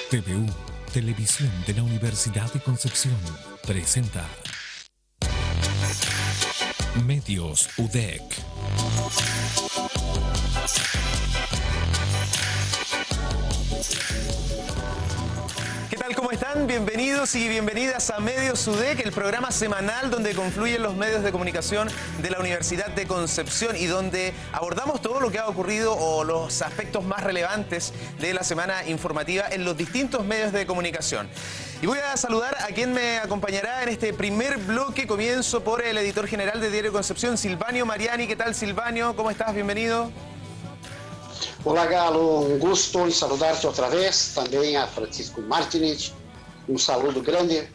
TVU, Televisión de la Universidad de Concepción, presenta Medios UDEC. ¿Qué tal? ¿Cómo están? Bienvenidos y bienvenidas a Medios UDEC, el programa semanal donde confluyen los medios de comunicación de la Universidad de Concepción y donde abordamos todo lo que ha ocurrido o los aspectos más relevantes de la semana informativa en los distintos medios de comunicación. Y voy a saludar a quien me acompañará en este primer bloque. Comienzo por el editor general de Diario Concepción, Silvanio Mariani. ¿Qué tal, Silvanio? ¿Cómo estás? Bienvenido. Olá, Galo, um gusto em saludar-te outra vez, também a Francisco Martinez, saludo grande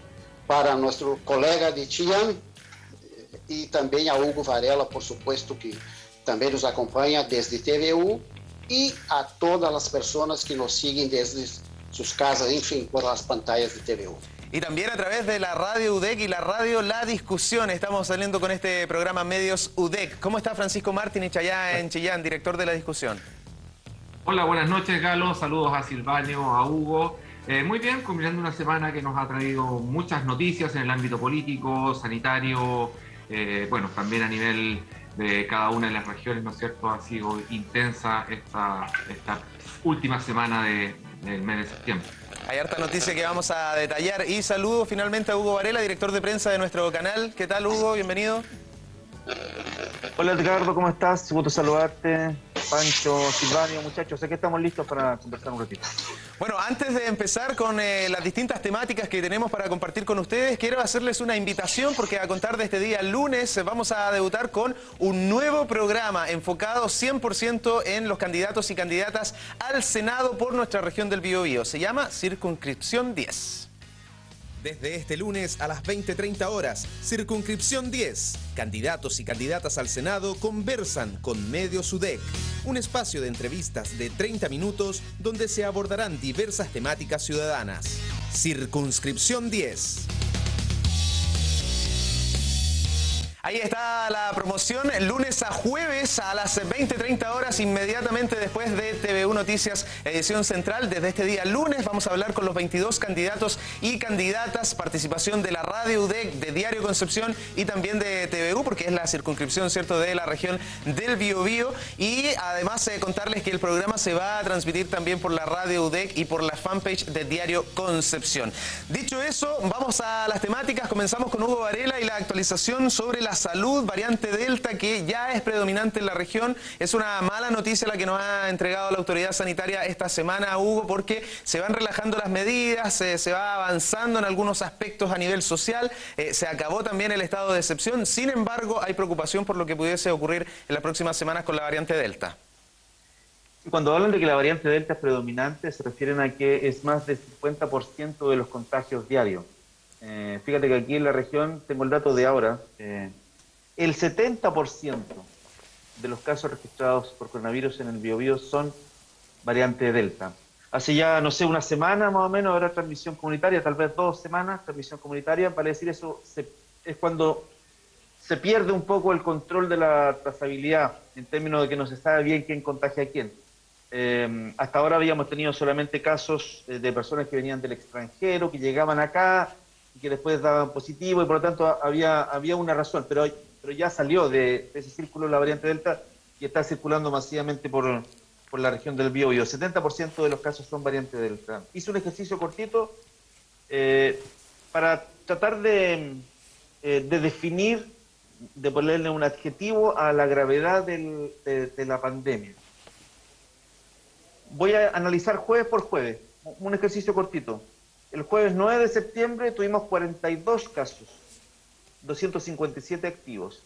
para nosso colega de Chillán e também a Hugo Varela, por supuesto, que também nos acompanha desde TVU e a todas as pessoas que nos seguem desde suas casas, enfim, por las pantallas de TVU. Y también a través de la radio UDEC y la radio La Discusión. Estamos saliendo con este programa Medios UDEC. ¿Cómo está Francisco Martinez allá en Chillán, director de La Discusión? Hola, buenas noches, Galo. Saludos a Silvanio, a Hugo. Muy bien, combinando una semana que nos ha traído muchas noticias en el ámbito político, sanitario, bueno, también a nivel de cada una de las regiones, ¿no es cierto? Ha sido intensa esta última semana del mes de septiembre. Hay harta noticia que vamos a detallar. Y saludo finalmente a Hugo Varela, director de prensa de nuestro canal. ¿Qué tal, Hugo? Bienvenido. Hola, Edgardo, ¿cómo estás? Gusto saludarte. Pancho, Silvanio, muchachos, aquí estamos listos para conversar un ratito. Bueno, antes de empezar con las distintas temáticas que tenemos para compartir con ustedes, quiero hacerles una invitación porque a contar de este día lunes vamos a debutar con un nuevo programa enfocado 100% en los candidatos y candidatas al Senado por nuestra región del Biobío. Se llama Circunscripción 10. Desde este lunes a las 20:30 horas, Circunscripción 10. Candidatos y candidatas al Senado conversan con Medios UDEC. Un espacio de entrevistas de 30 minutos donde se abordarán diversas temáticas ciudadanas. Circunscripción 10. Ahí está la promoción, lunes a jueves a las 20:30 horas, inmediatamente después de TVU Noticias, edición central. Desde este día lunes vamos a hablar con los 22 candidatos y candidatas, participación de la radio UDEC, de Diario Concepción y también de TVU, porque es la circunscripción, ¿cierto?, de la región del Biobío. Y además contarles que el programa se va a transmitir también por la radio UDEC y por la fanpage de Diario Concepción. Dicho eso, vamos a las temáticas. Comenzamos con Hugo Varela y la actualización sobre la salud, variante Delta, que ya es predominante en la región. Es una mala noticia la que nos ha entregado la autoridad sanitaria esta semana, Hugo, porque se van relajando las medidas, se va avanzando en algunos aspectos a nivel social, se acabó también el estado de excepción. Sin embargo, hay preocupación por lo que pudiese ocurrir en las próximas semanas con la variante Delta. Cuando hablan de que la variante Delta es predominante, se refieren a que es más del 50% de los contagios diarios. Fíjate que aquí en la región, tengo el dato de ahora, el 70% de los casos registrados por coronavirus en el Biobío son variante Delta. Hace ya, no sé, una semana más o menos habrá transmisión comunitaria, tal vez 2 semanas, transmisión comunitaria. Para decir eso, es cuando se pierde un poco el control de la trazabilidad, en términos de que no se sabe bien quién contagia a quién. Hasta ahora habíamos tenido solamente casos de personas que venían del extranjero, que llegaban acá y que después daban positivo, y por lo tanto había una razón, pero ya salió de ese círculo la variante Delta y está circulando masivamente por la región del Biobío. 70% de los casos son variante Delta. Hice un ejercicio cortito para tratar de definir, de ponerle un adjetivo a la gravedad de la pandemia. Voy a analizar jueves por jueves, un ejercicio cortito. El jueves 9 de septiembre tuvimos 42 casos, 257 activos.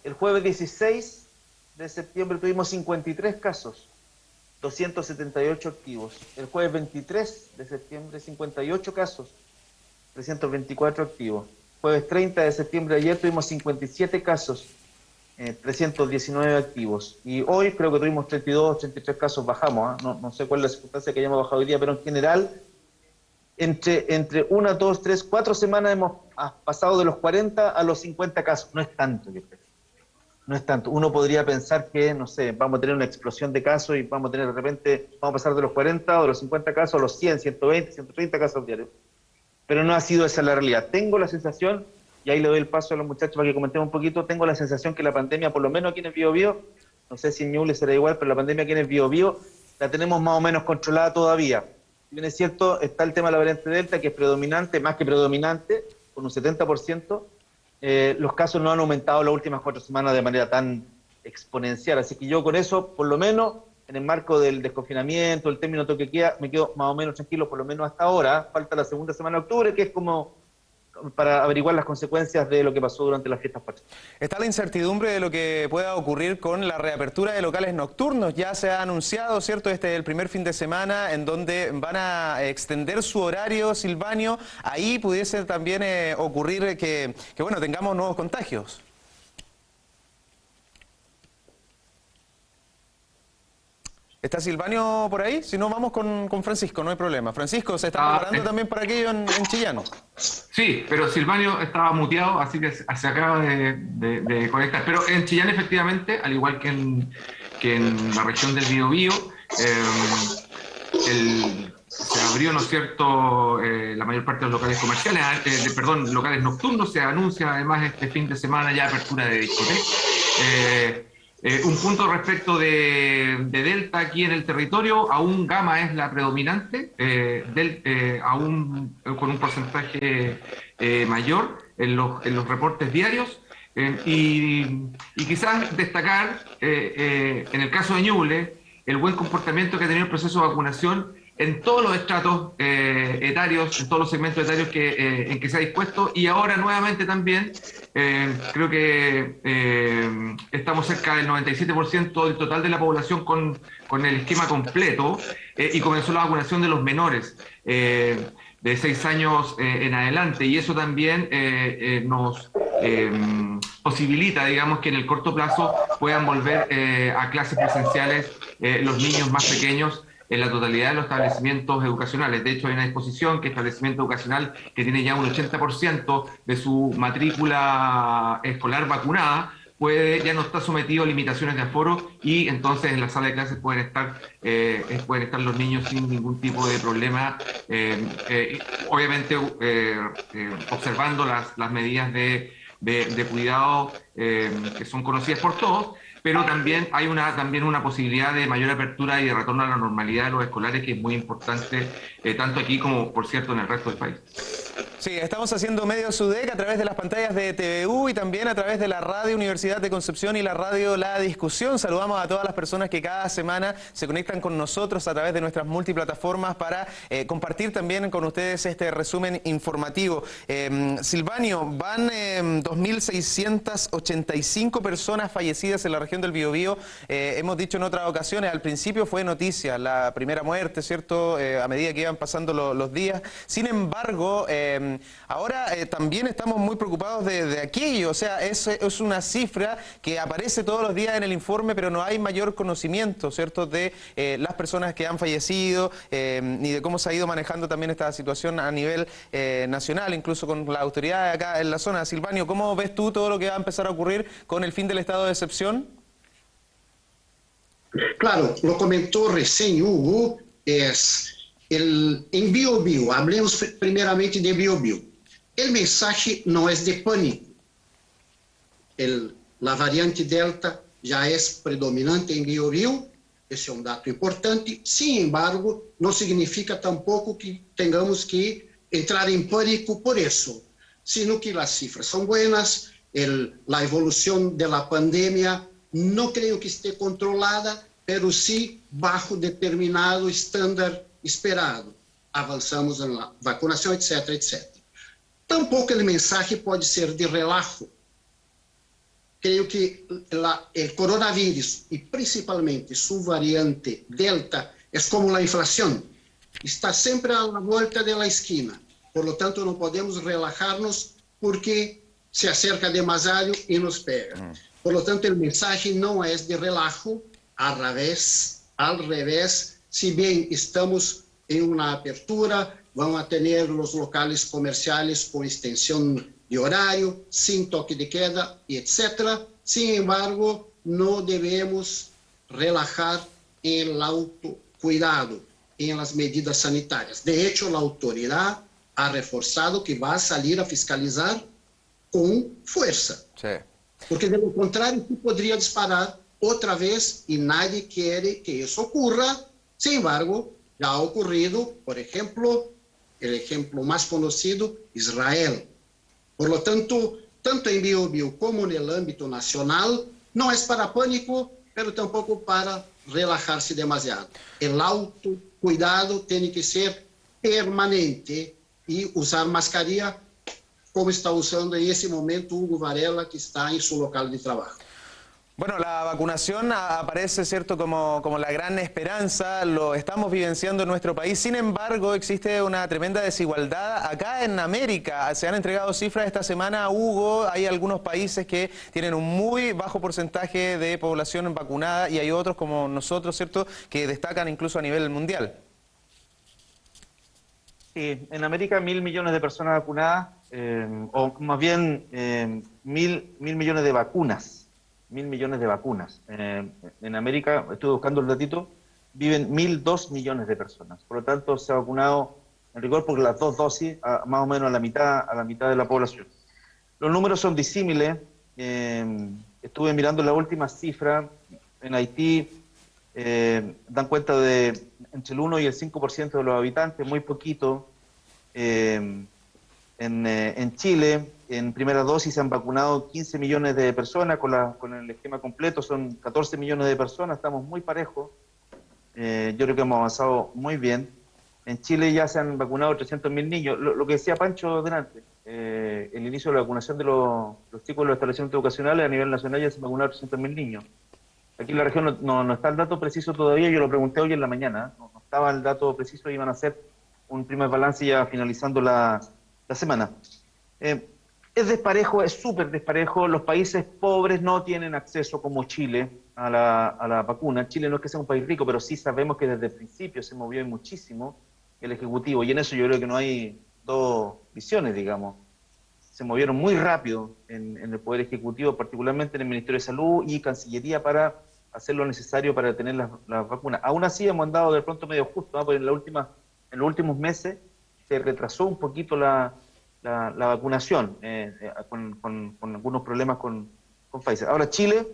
El jueves 16 de septiembre tuvimos 53 casos, 278 activos. El jueves 23 de septiembre 58 casos, 324 activos. Jueves 30 de septiembre ayer tuvimos 57 casos, 319 activos. Y hoy creo que tuvimos 32, 33 casos, bajamos. No sé cuál es la circunstancia que hayamos bajado hoy día, pero en general entre 1, 2, 3, 4 semanas hemos pasado de los 40 a los 50 casos. No es tanto, yo creo. no es tanto. Uno podría pensar que, no sé, vamos a tener una explosión de casos y vamos a tener de repente, vamos a pasar de los 40 o de los 50 casos a los 100, 120, 130 casos diarios. Pero no ha sido esa la realidad. Tengo la sensación, y ahí le doy el paso a los muchachos para que comentemos un poquito, tengo la sensación que la pandemia, por lo menos aquí en el Biobío, no sé si en Ñuble será igual, pero la pandemia aquí en el Biobío la tenemos más o menos controlada todavía. Si bien es cierto, está el tema de la variante Delta, que es predominante, más que predominante, con un 70%. Los casos no han aumentado las últimas 4 semanas de manera tan exponencial. Así que yo con eso, por lo menos, en el marco del desconfinamiento, el término toque queda, me quedo más o menos tranquilo, por lo menos hasta ahora. Falta la segunda semana de octubre, que es como para averiguar las consecuencias de lo que pasó durante las fiestas patrias. Está la incertidumbre de lo que pueda ocurrir con la reapertura de locales nocturnos. Ya se ha anunciado, ¿cierto?, este es el primer fin de semana en donde van a extender su horario, Silvanio. Ahí pudiese también ocurrir que, bueno, tengamos nuevos contagios. ¿Está Silvanio por ahí? Si no, vamos con Francisco, no hay problema. Francisco, ¿se está preparando también para aquello en Chillán? Sí, pero Silvanio estaba muteado, así que se acaba de conectar. Pero en Chillán, efectivamente, al igual que en la región del Biobío, se abrió, ¿no es cierto?, la mayor parte de los locales comerciales, locales nocturnos. Se anuncia además este fin de semana ya apertura de discotecas. Un punto respecto de Delta aquí en el territorio, aún Gamma es la predominante, aún con un porcentaje mayor en los reportes diarios, y quizás destacar, en el caso de Ñuble, el buen comportamiento que ha tenido el proceso de vacunación en todos los estratos etarios, en todos los segmentos etarios en que se ha dispuesto, y ahora nuevamente también creo que estamos cerca del 97% del total de la población con el esquema completo, y comenzó la vacunación de los menores de 6 años en adelante, y eso también nos posibilita, digamos, que en el corto plazo puedan volver a clases presenciales los niños más pequeños en la totalidad de los establecimientos educacionales. De hecho, hay una disposición que establecimiento educacional que tiene ya un 80% de su matrícula escolar vacunada, ya no está sometido a limitaciones de aforo, y entonces en la sala de clases pueden estar los niños sin ningún tipo de problema, obviamente observando las medidas de cuidado que son conocidas por todos. Pero también hay una posibilidad de mayor apertura y de retorno a la normalidad de los escolares, que es muy importante, tanto aquí como, por cierto, en el resto del país. Sí, estamos haciendo Medio SUDEC a través de las pantallas de TVU y también a través de la Radio Universidad de Concepción y la radio La Discusión. Saludamos a todas las personas que cada semana se conectan con nosotros a través de nuestras multiplataformas para compartir también con ustedes este resumen informativo. Silvanio, van 2.685 personas fallecidas en la región del Biobío. Hemos dicho en otras ocasiones, al principio fue noticia la primera muerte, ¿cierto?, a medida que iban pasando los días. Sin embargo, ahora también estamos muy preocupados de aquello. O sea, es una cifra que aparece todos los días en el informe, pero no hay mayor conocimiento, ¿cierto?, de las personas que han fallecido, ni de cómo se ha ido manejando también esta situación a nivel nacional, incluso con las autoridades acá en la zona. Silvanio, ¿cómo ves tú todo lo que va a empezar a ocurrir con el fin del estado de excepción? Claro, lo comentó recién Hugo, en Biobío, hablemos primeramente de Biobío. El mensaje no es de pánico. La variante Delta ya es predominante en Biobío, ese es un dato importante. Sin embargo, no significa tampoco que tengamos que entrar en pánico por eso, sino que las cifras son buenas, la evolución de la pandemia no creo que esté controlada, pero sí bajo determinado estándar esperado. Avanzamos en la vacunación, etcétera, etcétera. Tampoco el mensaje puede ser de relajo. Creo que el coronavirus, y principalmente su variante Delta, es como la inflación. Está siempre a la vuelta de la esquina. Por lo tanto, no podemos relajarnos porque se acerca demasiado y nos pega. Por lo tanto, el mensaje no es de relajo, al revés, si bien estamos en una apertura, van a tener los locales comerciales con extensión de horario, sin toque de queda, etc. Sin embargo, no debemos relajar el autocuidado en las medidas sanitarias. De hecho, la autoridad ha reforzado que va a salir a fiscalizar con fuerza. Sí. Porque de lo contrario, tú podrías disparar otra vez y nadie quiere que eso ocurra. Sin embargo, ya ha ocurrido, por ejemplo, el ejemplo más conocido, Israel. Por lo tanto, tanto en Biobío como en el ámbito nacional, no es para pánico, pero tampoco para relajarse demasiado. El autocuidado tiene que ser permanente y usar mascarilla como está usando en ese momento Hugo Varela, que está en su local de trabajo. Bueno, la vacunación aparece, ¿cierto?, como la gran esperanza, lo estamos vivenciando en nuestro país. Sin embargo, existe una tremenda desigualdad acá en América. Se han entregado cifras esta semana, Hugo, hay algunos países que tienen un muy bajo porcentaje de población vacunada y hay otros como nosotros, ¿cierto?, que destacan incluso a nivel mundial. Sí, en América 1.000 millones de personas vacunadas, o más bien 1.000 millones de vacunas. 1.000 millones de vacunas. En América, estuve buscando el datito, viven 1.002 millones de personas. Por lo tanto, se ha vacunado en rigor por las 2 dosis, más o menos a la mitad de la población. Los números son disímiles. Estuve mirando la última cifra. En Haití dan cuenta de entre el 1 y el 5% de los habitantes, muy poquito. En Chile, en primera dosis se han vacunado 15 millones de personas, con el esquema completo son 14 millones de personas, estamos muy parejos. Yo creo que hemos avanzado muy bien. En Chile ya se han vacunado 300.000 niños. Lo que decía Pancho delante, el inicio de la vacunación de los chicos de los establecimientos educacionales a nivel nacional ya se han vacunado 300.000 niños. Aquí en la región no está el dato preciso todavía, yo lo pregunté hoy en la mañana, no estaba el dato preciso, iban a hacer un primer balance ya finalizando la semana. Es desparejo, es súper desparejo. Los países pobres no tienen acceso, como Chile, a la vacuna. Chile no es que sea un país rico, pero sí sabemos que desde el principio se movió muchísimo el Ejecutivo, y en eso yo creo que no hay dos visiones, digamos. Se movieron muy rápido en el Poder Ejecutivo, particularmente en el Ministerio de Salud y Cancillería, para hacer lo necesario para tener las vacunas. Aún así hemos andado de pronto medio justo, ¿no? Porque en los últimos meses se retrasó un poquito la vacunación, con algunos problemas con Pfizer. Ahora Chile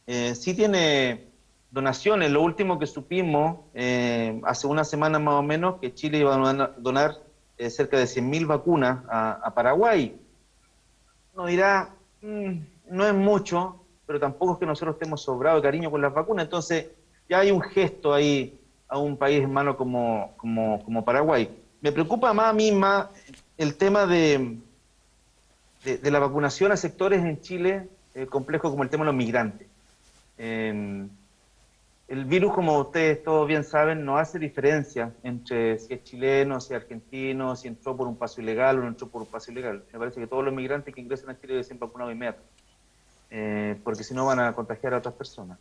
sí tiene donaciones. Lo último que supimos hace una semana más o menos, que Chile iba a donar cerca de 100.000 vacunas a Paraguay. Uno dirá, no es mucho, pero tampoco es que nosotros estemos sobrados de cariño con las vacunas. Entonces ya hay un gesto ahí a un país hermano como Paraguay. Me preocupa más a mí el tema de la vacunación a sectores en Chile complejos, como el tema de los migrantes. El virus, como ustedes todos bien saben, no hace diferencia entre si es chileno, si es argentino, si entró por un paso ilegal o no entró por un paso ilegal. Me parece que todos los migrantes que ingresan a Chile deben ser vacunados inmediatamente, porque si no van a contagiar a otras personas.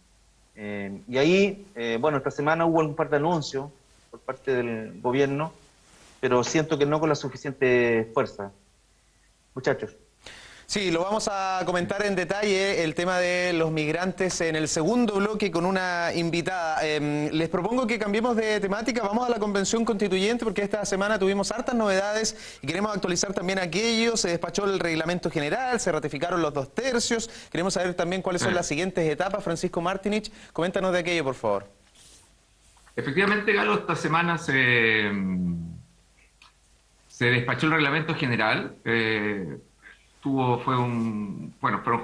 Y ahí, bueno, esta semana hubo un par de anuncios por parte del gobierno, pero siento que no con la suficiente fuerza. Muchachos. Sí, lo vamos a comentar en detalle, el tema de los migrantes en el segundo bloque con una invitada. Les propongo que cambiemos de temática, vamos a la Convención Constituyente porque esta semana tuvimos hartas novedades y queremos actualizar también aquello. Se despachó el reglamento general, se ratificaron los 2/3. Queremos saber también cuáles son las siguientes etapas. Francisco Martinich, coméntanos de aquello, por favor. Efectivamente, Galo, esta semana se despachó el reglamento general. Fueron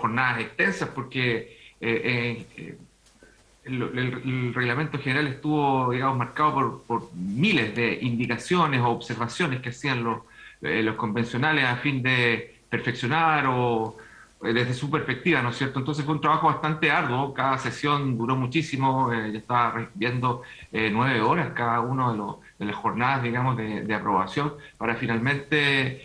jornadas extensas porque el reglamento general estuvo, digamos, marcado por miles de indicaciones o observaciones que hacían los convencionales a fin de perfeccionar o desde su perspectiva, ¿no es cierto? Entonces fue un trabajo bastante arduo, cada sesión duró muchísimo, ya estaba viendo 9 horas cada uno de las jornadas, digamos, de aprobación para finalmente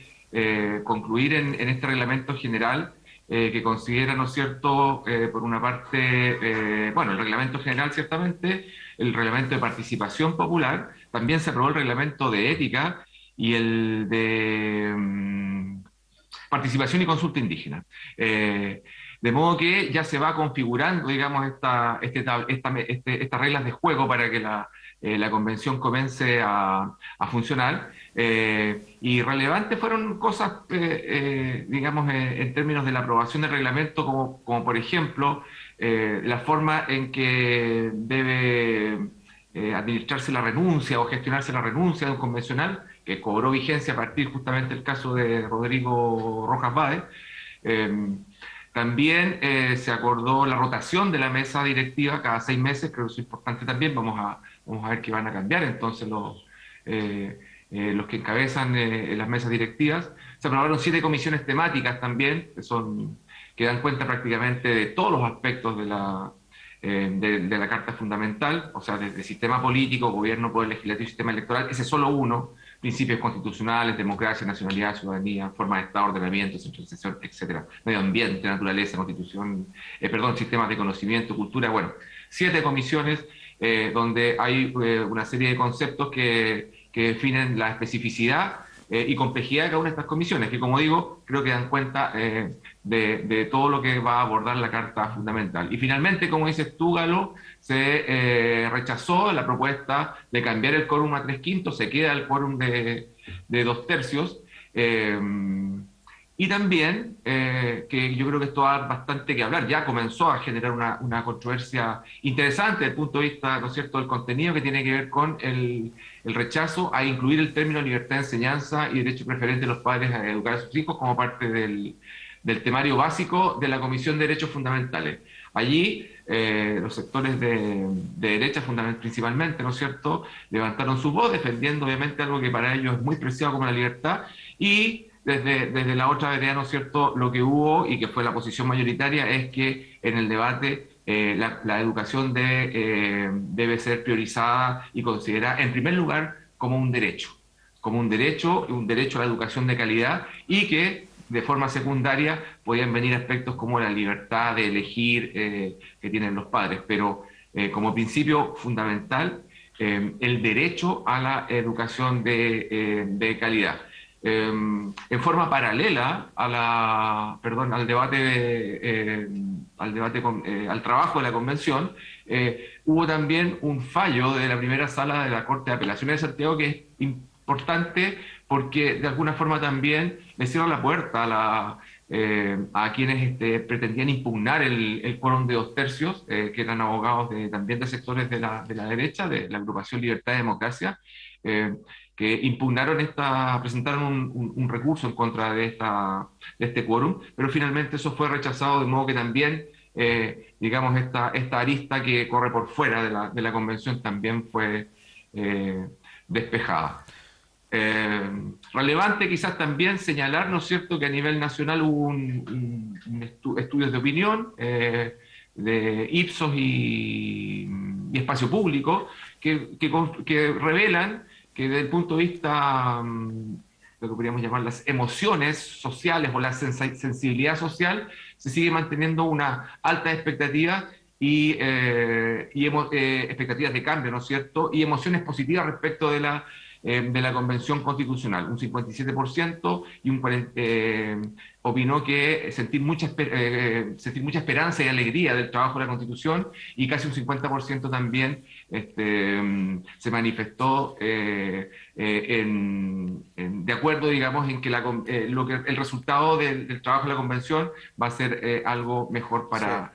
concluir en este reglamento general que considera, ¿no es cierto?, por una parte, el reglamento general ciertamente, el reglamento de participación popular, también se aprobó el reglamento de ética y el de participación y consulta indígena. De modo que ya se va configurando, digamos, estas reglas de juego para que la convención comience a funcionar. Y relevantes fueron cosas, digamos, en términos de la aprobación del reglamento, como por ejemplo, la forma en que debe administrarse la renuncia o gestionarse la renuncia de un convencional, que cobró vigencia a partir justamente del caso de Rodrigo Rojas Báez. También se acordó la rotación de la mesa directiva cada 6 meses, creo que eso es importante también. Vamos a ver qué van a cambiar entonces los que encabezan las mesas directivas. Se aprobaron 7 comisiones temáticas también, que dan cuenta prácticamente de todos los aspectos de la Carta Fundamental, o sea, desde sistema político, gobierno, poder legislativo y sistema electoral. Ese es solo uno: principios constitucionales, democracia, nacionalidad, ciudadanía, forma de Estado, ordenamiento, centralización, etcétera, medio ambiente, naturaleza, constitución, sistemas de conocimiento, cultura. Bueno, 7 comisiones donde hay una serie de conceptos que definen la especificidad y complejidad de cada una de estas comisiones, que, como digo, creo que dan cuenta de todo lo que va a abordar la Carta Fundamental. Y finalmente, como dices tú, Galo, se rechazó la propuesta de cambiar el quórum a 3/5, se queda el quórum de 2/3. Y también, que yo creo que esto da bastante que hablar, ya comenzó a generar una controversia interesante desde el punto de vista, ¿no es cierto?, del contenido, que tiene que ver con el rechazo a incluir el término libertad de enseñanza y derecho preferente de los padres a educar a sus hijos como parte del temario básico de la Comisión de Derechos Fundamentales. Allí, los sectores de derecha principalmente, ¿no es cierto?, levantaron su voz defendiendo obviamente algo que para ellos es muy preciado como la libertad, y desde la otra vereda, ¿no es cierto?, lo que hubo y que fue la posición mayoritaria es que en el debate la educación debe ser priorizada y considerada en primer lugar como un derecho a la educación de calidad, y que de forma secundaria podían venir aspectos como la libertad de elegir que tienen los padres, pero como principio fundamental el derecho a la educación de calidad. En forma paralela al debate, al trabajo de la convención, hubo también un fallo de la primera sala de la Corte de Apelaciones de Santiago que es importante porque de alguna forma también le cierra la puerta a quienes pretendían impugnar el quórum de 2/3, que eran abogados también de sectores de la derecha, de la agrupación Libertad y Democracia, que impugnaron presentaron un recurso en contra de este quórum, pero finalmente eso fue rechazado, de modo que también, digamos, esta arista que corre por fuera de la convención también fue despejada. Relevante quizás también señalar, ¿no es cierto?, que a nivel nacional hubo estudios de opinión de Ipsos y Espacio Público que revelan que desde el punto de vista, lo que podríamos llamar las emociones sociales o la sensibilidad social, se sigue manteniendo una alta expectativa y expectativas de cambio, ¿no es cierto?, y emociones positivas respecto de la Convención Constitucional. Un 57% opinó que sentir mucha esperanza y alegría del trabajo de la Constitución, y casi un 50% también se manifestó de acuerdo, digamos, en que el resultado del trabajo de la Convención va a ser algo mejor para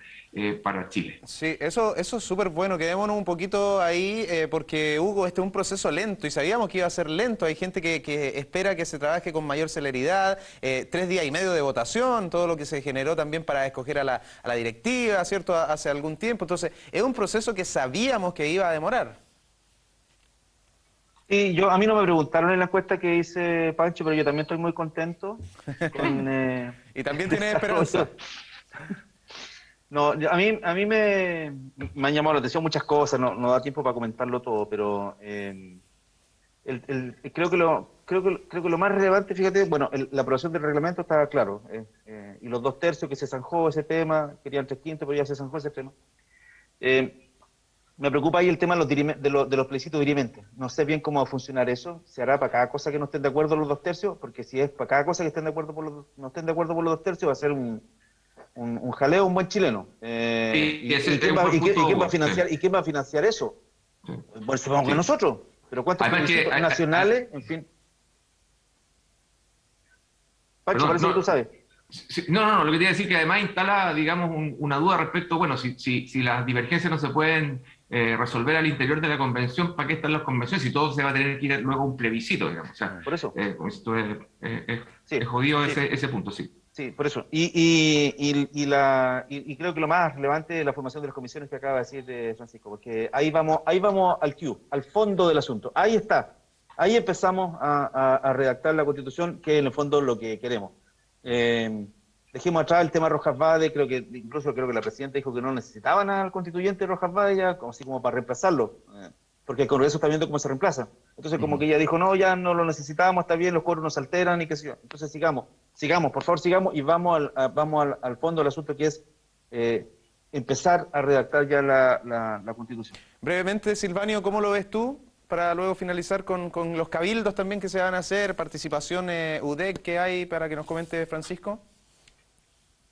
Chile. Sí, eso es súper bueno. Quedémonos un poquito ahí porque, Hugo, este es un proceso lento y sabíamos que iba a ser lento. Hay gente que espera que se trabaje con mayor celeridad, 3 días y medio de votación, todo lo que se generó también para escoger a la directiva, ¿cierto?, hace algún tiempo. Entonces, es un proceso que sabíamos que iba a demorar. Sí, a mí no me preguntaron en la encuesta que hice Pancho, pero yo también estoy muy contento. Y también tienes esperanza. No, a mí me han llamado la atención muchas cosas, no da tiempo para comentarlo todo, pero creo que lo más relevante, fíjate, bueno, la aprobación del reglamento estaba claro, y los 2/3 que se zanjó ese tema, querían 3/5, pero ya se zanjó ese tema. Me preocupa ahí el tema de los plebiscitos dirimentes. No sé bien cómo va a funcionar eso. ¿Se hará para cada cosa que no estén de acuerdo los 2/3? Porque si es para cada cosa que estén de acuerdo no estén de acuerdo por los 2/3, va a ser un jaleo, un buen chileno. ¿Quién va a financiar, ¿y quién va a financiar eso? Sí. Pues supongo que nosotros, pero ¿cuántos nacionales? En fin. Pacho, parece que tú sabes. No, lo que te iba a decir que además instala, digamos, una duda respecto, bueno, si las divergencias no se pueden resolver al interior de la convención, ¿para qué están las convenciones? Si todo se va a tener que ir luego a un plebiscito, digamos. O sea, por eso. Esto es jodido ese punto, sí. Sí, por eso. Y creo que lo más relevante es la formación de las comisiones que acaba de decir Francisco, porque ahí vamos al Q, al fondo del asunto. Ahí está. Ahí empezamos a redactar la Constitución, que es en el fondo lo que queremos. Dejemos atrás el tema Rojas Vade, creo que la presidenta dijo que no necesitaban al constituyente Rojas Vade ya, así como para reemplazarlo, porque el Congreso está viendo cómo se reemplaza. Entonces como que ella dijo, no, ya no lo necesitamos, está bien, los quórum nos alteran y qué sé yo. Entonces sigamos, por favor sigamos y vamos al fondo del asunto, que es empezar a redactar ya la Constitución. Brevemente, Silvanio, ¿cómo lo ves tú? Para luego finalizar con los cabildos también que se van a hacer, participación UDEC que hay, para que nos comente Francisco.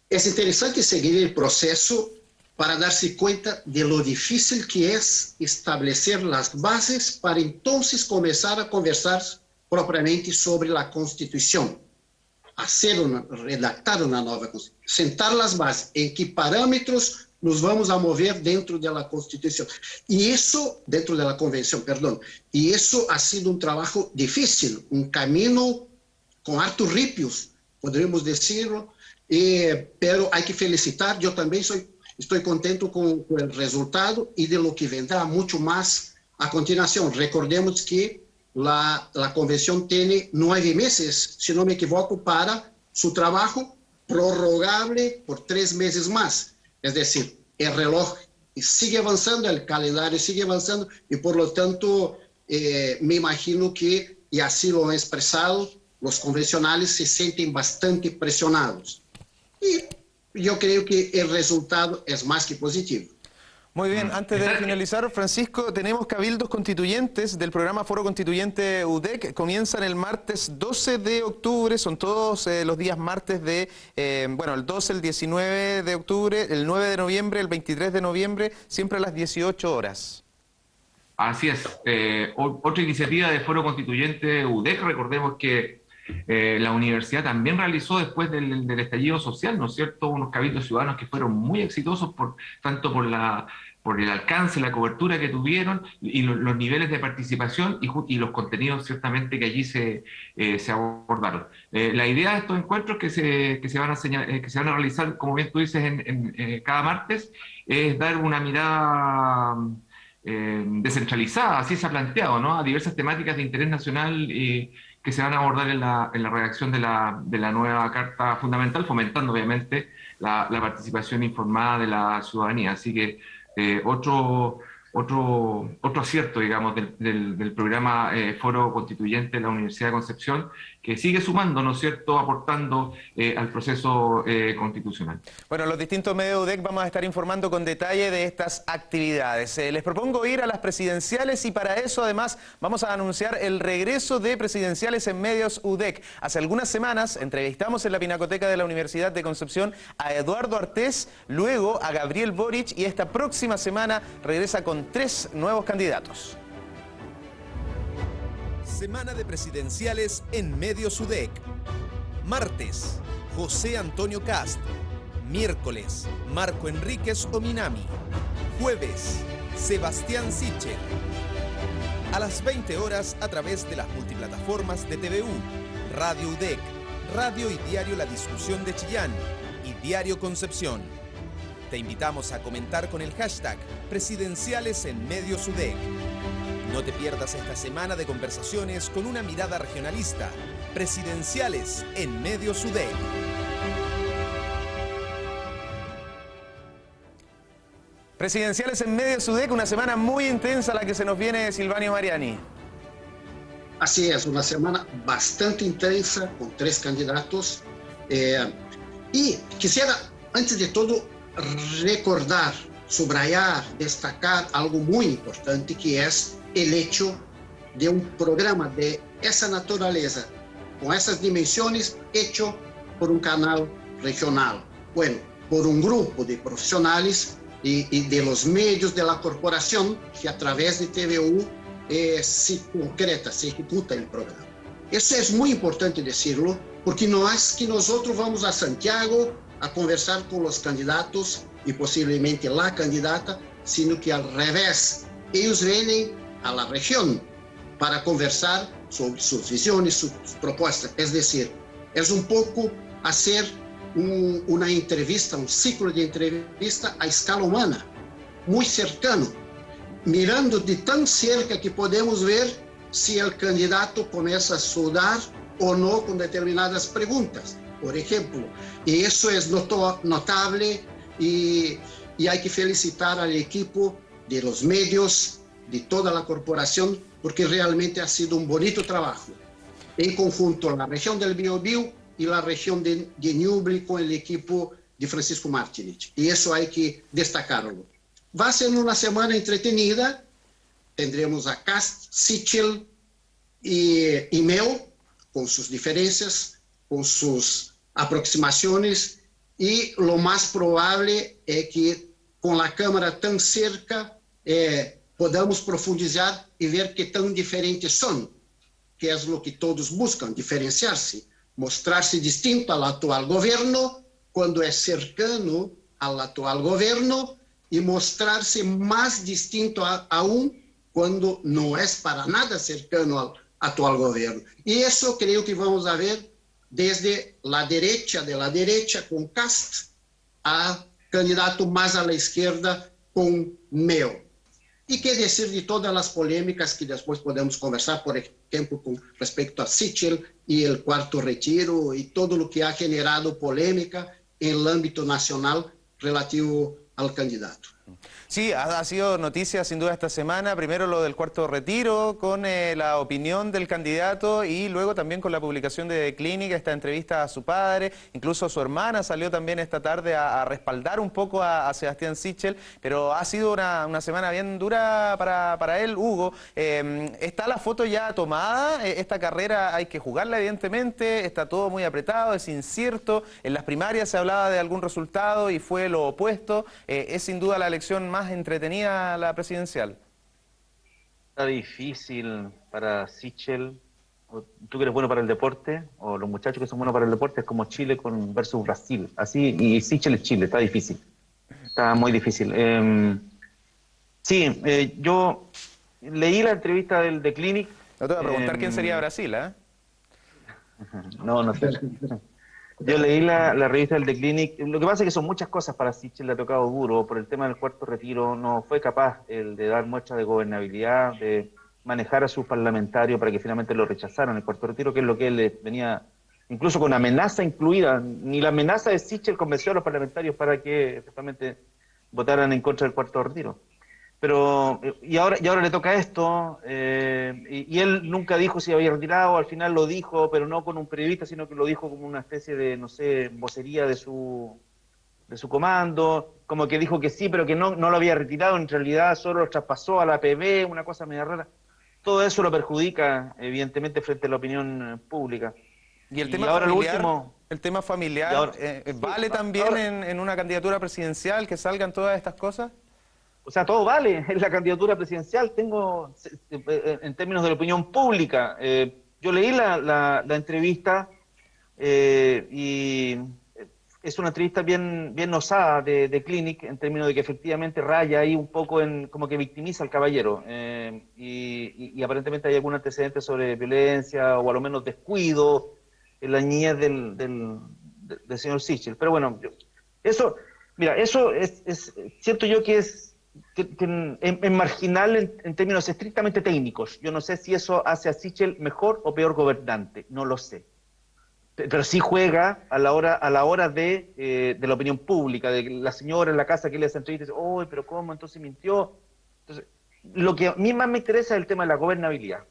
Es interesante seguir el proceso para darse cuenta de lo difícil que es establecer las bases para entonces comenzar a conversar propiamente sobre la Constitución. Redactar una nueva Constitución, sentar las bases, en qué parámetros nos vamos a mover dentro de la Constitución. Y eso, dentro de la Convención, perdón. Y eso ha sido un trabajo difícil, un camino con hartos ripios, podríamos decirlo, pero hay que felicitar. Yo también estoy contento con el resultado y de lo que vendrá mucho más a continuación. Recordemos que la Convención tiene 9 meses, si no me equivoco, para su trabajo, prorrogable por 3 meses más. Es decir, el reloj sigue avanzando, el calendario sigue avanzando y por lo tanto me imagino que, y así lo han expresado, los convencionales se sienten bastante presionados. Y yo creo que el resultado es más que positivo. Muy bien, antes de finalizar, Francisco, tenemos cabildos constituyentes del programa Foro Constituyente UDEC. Comienzan el martes 12 de octubre, son todos los días martes de, el 12, el 19 de octubre, el 9 de noviembre, el 23 de noviembre, siempre a las 18 horas. Así es. Otra iniciativa de Foro Constituyente UDEC, recordemos que la universidad también realizó después del estallido social, ¿no es cierto?, unos cabildos ciudadanos que fueron muy exitosos, tanto por el alcance, la cobertura que tuvieron y los niveles de participación y los contenidos ciertamente que allí se abordaron. La idea de estos encuentros que se van a realizar, como bien tú dices, en cada martes, es dar una mirada descentralizada, así se ha planteado, ¿no?, a diversas temáticas de interés nacional que se van a abordar en la redacción de la nueva Carta Fundamental, fomentando obviamente la participación informada de la ciudadanía. Así que otro acierto, digamos, del programa Foro Constituyente de la Universidad de Concepción, que sigue sumando, ¿no es cierto?, aportando al proceso constitucional. Bueno, los distintos medios UDEC vamos a estar informando con detalle de estas actividades. Les propongo ir a las presidenciales y para eso además vamos a anunciar el regreso de presidenciales en medios UDEC. Hace algunas semanas entrevistamos en la Pinacoteca de la Universidad de Concepción a Eduardo Artés, luego a Gabriel Boric y esta próxima semana regresa con 3 nuevos candidatos. Semana de presidenciales en Medios UDEC. Martes, José Antonio Cast. Miércoles, Marco Enríquez Ominami. Jueves, Sebastián Sichel. A las 20 horas a través de las multiplataformas de TVU, Radio UDEC, Radio y Diario La Discusión de Chillán y Diario Concepción. Te invitamos a comentar con el hashtag Presidenciales en Medios UDEC. No te pierdas esta semana de conversaciones con una mirada regionalista. Presidenciales en Medios UDEC. Presidenciales en Medios UDEC, una semana muy intensa la que se nos viene, Silvanio Mariani. Así es, una semana bastante intensa con 3 candidatos. Y quisiera, antes de todo, recordar, subrayar, destacar algo muy importante, que es el hecho de un programa de esa naturaleza, con esas dimensiones, hecho por un canal regional. Bueno, por un grupo de profesionales y de los medios de la corporación que a través de TVU se concreta, se ejecuta el programa. Eso es muy importante decirlo, porque no es que nosotros vamos a Santiago a conversar con los candidatos y posiblemente la candidata, sino que al revés, ellos vienen a la región para conversar sobre sus visiones, sus propuestas. Es decir, es un poco hacer una entrevista, un ciclo de entrevista a escala humana, muy cercano, mirando de tan cerca que podemos ver si el candidato comienza a sudar o no con determinadas preguntas, por ejemplo. Y eso es notable y hay que felicitar al equipo de los medios, de toda la corporación, porque realmente ha sido un bonito trabajo. En conjunto, la región del Biobío y la región de Ñuble con el equipo de Francisco Martínez. Y eso hay que destacarlo. Va a ser una semana entretenida. Tendremos a Kast, Sichel y Mel, con sus diferencias, con sus aproximaciones, y lo más probable es que con la cámara tan cerca podamos profundizar y ver qué tan diferentes son, que es lo que todos buscan, diferenciarse, mostrarse distinto al actual gobierno cuando es cercano al actual gobierno y mostrarse más distinto aún cuando no es para nada cercano al actual gobierno. Y eso creo que vamos a ver desde la derecha, de la derecha con Kast, a candidato más a la izquierda con Mel. Y qué decir de todas las polémicas que después podemos conversar, por ejemplo, con respecto a Sichel y el cuarto retiro y todo lo que ha generado polémica en el ámbito nacional relativo al candidato. Sí, ha sido noticia sin duda esta semana, primero lo del cuarto retiro con la opinión del candidato y luego también con la publicación de The Clinic, esta entrevista a su padre, incluso su hermana salió también esta tarde a respaldar un poco a Sebastián Sichel, pero ha sido una semana bien dura para él, Hugo. Está la foto ya tomada, esta carrera hay que jugarla evidentemente, está todo muy apretado, es incierto, en las primarias se hablaba de algún resultado y fue lo opuesto, es sin duda la elección más entretenida, la presidencial. Está difícil para Sichel. Tú que eres bueno para el deporte, o los muchachos que son buenos para el deporte, es como Chile versus Brasil. Así, y Sichel es Chile, está difícil. Está muy difícil. Yo leí la entrevista del The Clinic. No te voy a preguntar quién sería Brasil, ¿eh? No sé. Yo leí la revista del The Clinic. Lo que pasa es que son muchas cosas para Sichel, le ha tocado duro. Por el tema del cuarto retiro, no fue capaz de dar muestra de gobernabilidad, de manejar a sus parlamentarios para que finalmente lo rechazaran el cuarto retiro, que es lo que él venía, incluso con amenaza incluida. Ni la amenaza de Sichel convenció a los parlamentarios para que efectivamente votaran en contra del cuarto retiro. Pero, y ahora le toca esto, y él nunca dijo si había retirado, al final lo dijo, pero no con un periodista, sino que lo dijo como una especie de, no sé, vocería de su comando, como que dijo que sí, pero que no lo había retirado, en realidad solo lo traspasó a la PB, una cosa media rara. Todo eso lo perjudica, evidentemente, frente a la opinión pública. Y el tema ahora familiar, el ¿vale también en una candidatura presidencial que salgan todas estas cosas? O sea, todo vale en la candidatura presidencial, en términos de la opinión pública. Yo leí la entrevista y es una entrevista bien osada de Clinic, en términos de que efectivamente raya ahí un poco como que victimiza al caballero. Y aparentemente hay algún antecedente sobre violencia o a lo menos descuido en la niñez del señor Sichel. Pero bueno, eso siento yo que es en marginal en términos estrictamente técnicos. Yo no sé si eso hace a Sichel mejor o peor gobernante, no lo sé. Pero sí juega a la hora de la opinión pública, de la señora en la casa que le hace entrevistas, ¡oh, pero cómo! Entonces mintió. Entonces, lo que a mí más me interesa es el tema de la gobernabilidad.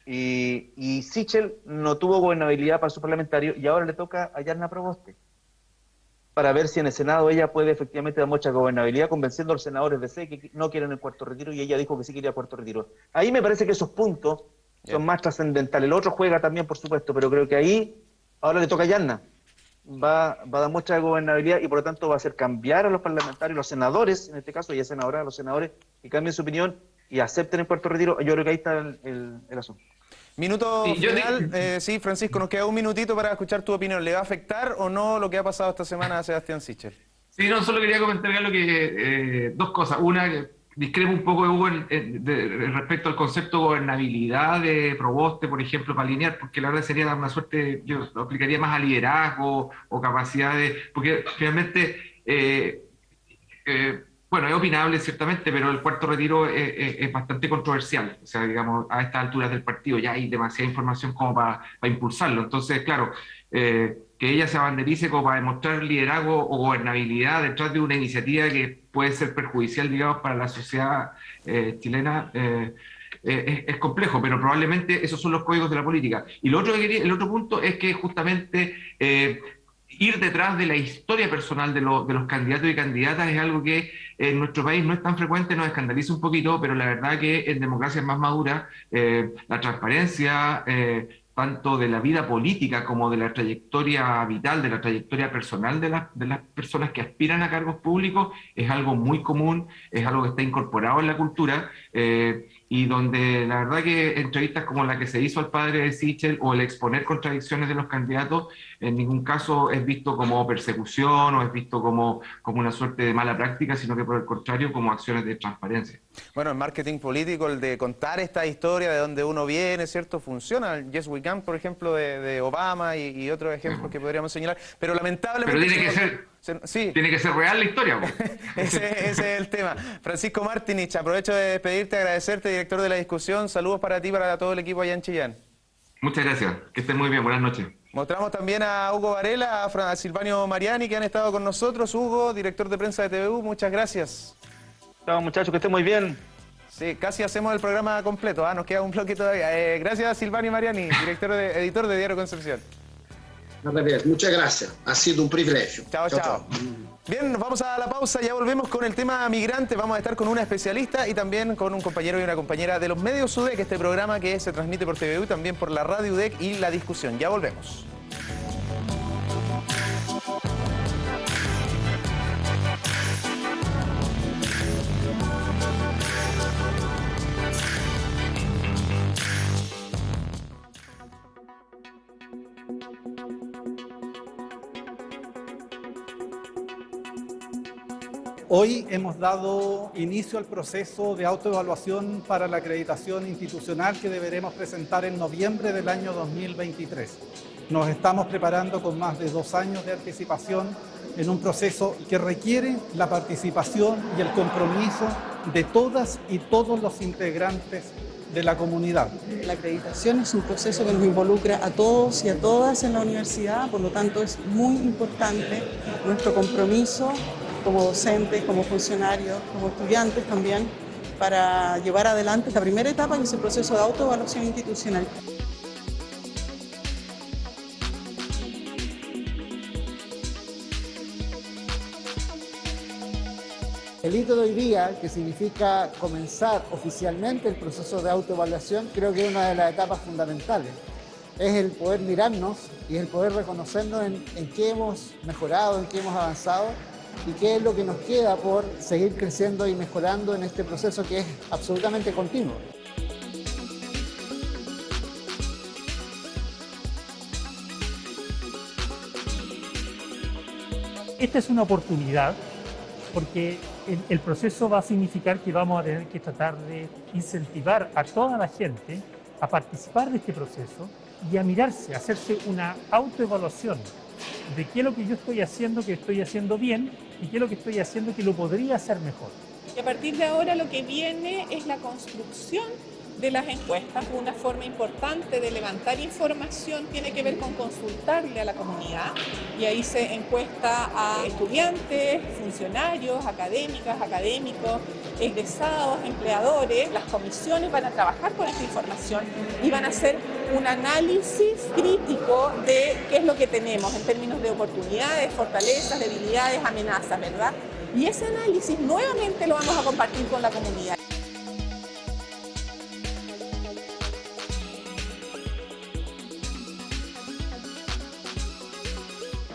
Y Sichel no tuvo gobernabilidad para su parlamentario y ahora le toca a Yarna Proboste, para ver si en el Senado ella puede efectivamente dar mucha gobernabilidad, convenciendo a los senadores de C que no quieren el cuarto retiro, y ella dijo que sí quería el cuarto retiro. Ahí me parece que esos puntos son más trascendentales. El otro juega también, por supuesto, pero creo que ahí ahora le toca a Yarna. va a dar muestra de gobernabilidad y por lo tanto va a hacer cambiar a los parlamentarios, los senadores, en este caso, y a senadoras, a los senadores, que cambien su opinión y acepten el Puerto Retiro. Yo creo que ahí está el asunto. Minuto Sí, final, sí, Francisco, nos queda un minutito para escuchar tu opinión. ¿Le va a afectar o no lo que ha pasado esta semana a Sebastián Sichel? Sí, no, solo quería comentar, Galo, que dos cosas. Una, que discrepo un poco de Hugo respecto al concepto de gobernabilidad de Proboste, por ejemplo, para alinear, porque la verdad sería dar una suerte, yo lo aplicaría más a liderazgo o capacidad de... Porque finalmente, bueno, es opinable ciertamente, pero el cuarto retiro es bastante controversial. O sea, digamos, a estas alturas del partido ya hay demasiada información como para impulsarlo. Entonces, claro, que ella se abanderice como para demostrar liderazgo o gobernabilidad detrás de una iniciativa que puede ser perjudicial, digamos, para la sociedad chilena, es complejo, pero probablemente esos son los códigos de la política. Y lo otro el otro punto es que justamente ir detrás de la historia personal de los candidatos y candidatas es algo que en nuestro país no es tan frecuente, nos escandaliza un poquito, pero la verdad que en democracias más maduras la transparencia, tanto de la vida política como de la trayectoria vital, de la trayectoria personal de las personas que aspiran a cargos públicos, es algo muy común, es algo que está incorporado en la cultura, y donde la verdad que entrevistas como la que se hizo al padre de Sichel o el exponer contradicciones de los candidatos, en ningún caso es visto como persecución o es visto como una suerte de mala práctica, sino que por el contrario como acciones de transparencia. Bueno, el marketing político, el de contar esta historia de dónde uno viene, ¿cierto? Funciona. El Yes We Can, por ejemplo, de Obama y otros ejemplos que podríamos señalar. Pero lamentablemente... Pero tiene que ser... Sí. Tiene que ser real la historia. Ese es el tema. Francisco Martinich, aprovecho de despedirte, agradecerte, director de la discusión. Saludos para ti y para todo el equipo allá en Chillán. Muchas gracias. Que estén muy bien. Buenas noches. Mostramos también a Hugo Varela, a Silvanio Mariani, que han estado con nosotros. Hugo, director de prensa de TVU, muchas gracias. Chao, muchachos, que estén muy bien. Sí, casi hacemos el programa completo. Nos queda un bloque todavía. Gracias, Silvanio Mariani, editor de Diario Concepción. Muchas gracias. Ha sido un privilegio. Chao. Bien, nos vamos a la pausa, ya volvemos con el tema migrante. Vamos a estar con una especialista y también con un compañero y una compañera de los medios UDEC, este programa que se transmite por TVU, también por la radio UDEC y La Discusión. Ya volvemos. Hoy hemos dado inicio al proceso de autoevaluación para la acreditación institucional que deberemos presentar en noviembre del año 2023. Nos estamos preparando con más de 2 años de anticipación en un proceso que requiere la participación y el compromiso de todas y todos los integrantes de la comunidad. La acreditación es un proceso que nos involucra a todos y a todas en la universidad, por lo tanto es muy importante nuestro compromiso como docentes, como funcionarios, como estudiantes también, para llevar adelante esta primera etapa, que es el proceso de autoevaluación institucional. El hito de hoy día, que significa comenzar oficialmente el proceso de autoevaluación, creo que es una de las etapas fundamentales. Es el poder mirarnos y el poder reconocernos en qué hemos mejorado, en qué hemos avanzado y qué es lo que nos queda por seguir creciendo y mejorando en este proceso que es absolutamente continuo. Esta es una oportunidad porque el proceso va a significar que vamos a tener que tratar de incentivar a toda la gente a participar de este proceso y a mirarse, a hacerse una autoevaluación de qué es lo que yo estoy haciendo bien y qué es lo que estoy haciendo que lo podría hacer mejor. Y a partir de ahora lo que viene es la construcción de las encuestas. Una forma importante de levantar información tiene que ver con consultarle a la comunidad, y ahí se encuesta a estudiantes, funcionarios, académicas, académicos, egresados, empleadores. Las comisiones van a trabajar con esta información y van a hacer un análisis crítico de qué es lo que tenemos en términos de oportunidades, fortalezas, debilidades, amenazas, ¿verdad? Y ese análisis nuevamente lo vamos a compartir con la comunidad.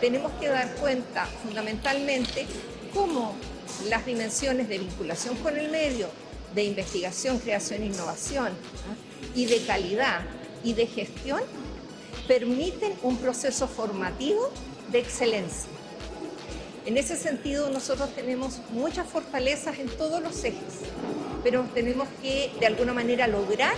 tenemos que dar cuenta fundamentalmente cómo las dimensiones de vinculación con el medio, de investigación, creación e innovación, y de calidad y de gestión permiten un proceso formativo de excelencia. En ese sentido, nosotros tenemos muchas fortalezas en todos los ejes, pero tenemos que, de alguna manera, lograr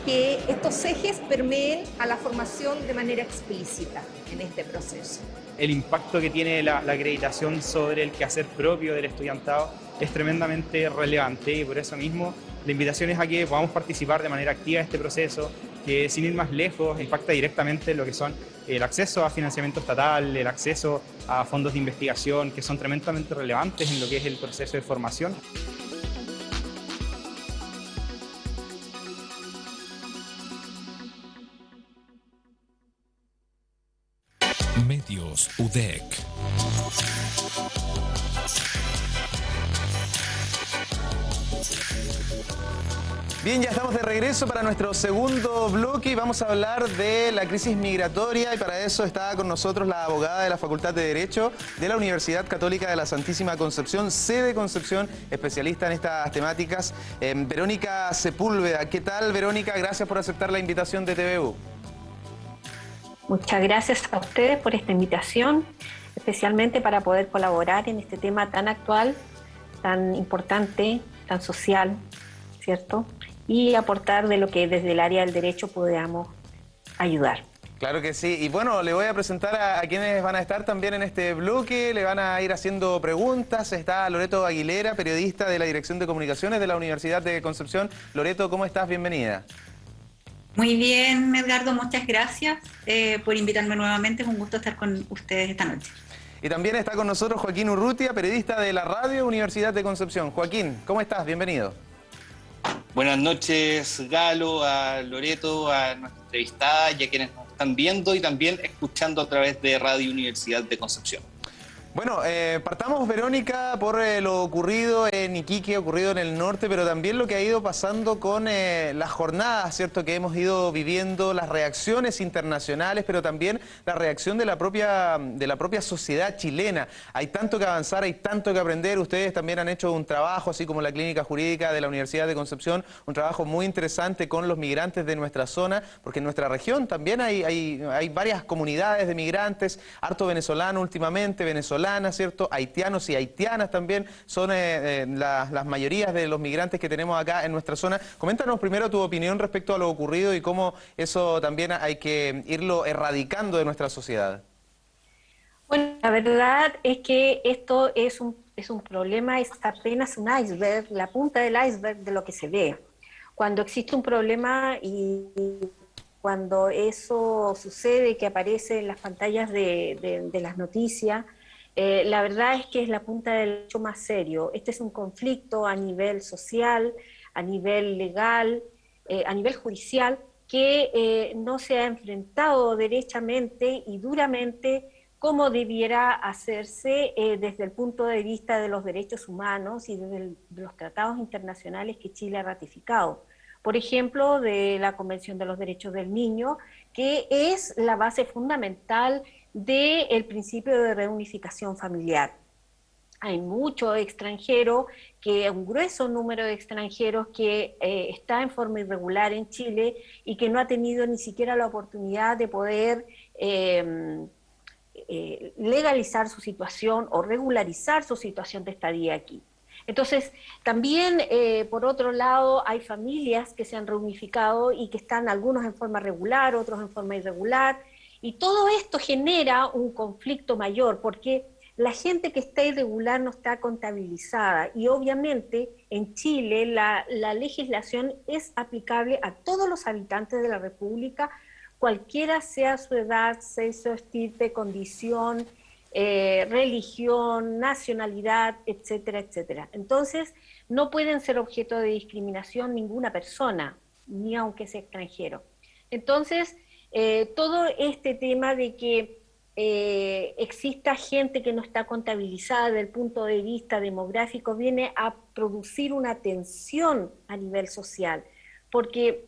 que estos ejes permeen a la formación de manera explícita en este proceso. El impacto que tiene la acreditación sobre el quehacer propio del estudiantado es tremendamente relevante, y por eso mismo la invitación es a que podamos participar de manera activa en este proceso, que sin ir más lejos impacta directamente en lo que son el acceso a financiamiento estatal, el acceso a fondos de investigación, que son tremendamente relevantes en lo que es el proceso de formación. Medios UDEC. Bien, ya estamos de regreso para nuestro segundo bloque y vamos a hablar de la crisis migratoria, y para eso está con nosotros la abogada de la Facultad de Derecho de la Universidad Católica de la Santísima Concepción, sede Concepción, especialista en estas temáticas, Verónica Sepúlveda. ¿Qué tal, Verónica? Gracias por aceptar la invitación de TVU. Muchas gracias a ustedes por esta invitación, especialmente para poder colaborar en este tema tan actual, tan importante, tan social, ¿cierto? Y aportar de lo que desde el área del derecho podamos ayudar. Claro que sí. Y bueno, le voy a presentar a quienes van a estar también en este bloque, le van a ir haciendo preguntas. Está Loreto Aguilera, periodista de la Dirección de Comunicaciones de la Universidad de Concepción. Loreto, ¿cómo estás? Bienvenida. Muy bien, Edgardo, muchas gracias por invitarme nuevamente. Es un gusto estar con ustedes esta noche. Y también está con nosotros Joaquín Urrutia, periodista de la Radio Universidad de Concepción. Joaquín, ¿cómo estás? Bienvenido. Buenas noches, Galo, a Loreto, a nuestra entrevistada y a quienes nos están viendo y también escuchando a través de Radio Universidad de Concepción. Bueno, partamos, Verónica, por lo ocurrido en Iquique, ocurrido en el norte, pero también lo que ha ido pasando con las jornadas, ¿cierto?, que hemos ido viviendo, las reacciones internacionales, pero también la reacción de la propia sociedad chilena. Hay tanto que avanzar, hay tanto que aprender. Ustedes también han hecho un trabajo, así como la Clínica Jurídica de la Universidad de Concepción, un trabajo muy interesante con los migrantes de nuestra zona, porque en nuestra región también hay varias comunidades de migrantes, harto venezolano últimamente, ¿cierto? Haitianos y haitianas también son las mayorías de los migrantes que tenemos acá en nuestra zona. Coméntanos primero tu opinión respecto a lo ocurrido y cómo eso también hay que irlo erradicando de nuestra sociedad. Bueno, la verdad es que esto es un problema, es apenas un iceberg, la punta del iceberg de lo que se ve. Cuando existe un problema y cuando eso sucede, que aparece en las pantallas de las noticias, la verdad es que es la punta del hecho más serio. Este es un conflicto a nivel social, a nivel legal, a nivel judicial, que no se ha enfrentado derechamente y duramente como debiera hacerse desde el punto de vista de los derechos humanos y desde los tratados internacionales que Chile ha ratificado. Por ejemplo, de la Convención de los Derechos del Niño, que es la base fundamental del principio de reunificación familiar. Hay mucho extranjero, un grueso número de extranjeros que está en forma irregular en Chile y que no ha tenido ni siquiera la oportunidad de poder legalizar su situación o regularizar su situación de estadía aquí. Entonces, también, por otro lado, hay familias que se han reunificado y que están algunos en forma regular, otros en forma irregular, y todo esto genera un conflicto mayor, porque la gente que está irregular no está contabilizada, y obviamente en Chile la legislación es aplicable a todos los habitantes de la República, cualquiera sea su edad, sexo, estirpe, condición, religión, nacionalidad, etcétera, etcétera. Entonces, no pueden ser objeto de discriminación ninguna persona, ni aunque sea extranjero. Entonces, todo este tema de que exista gente que no está contabilizada desde el punto de vista demográfico viene a producir una tensión a nivel social, porque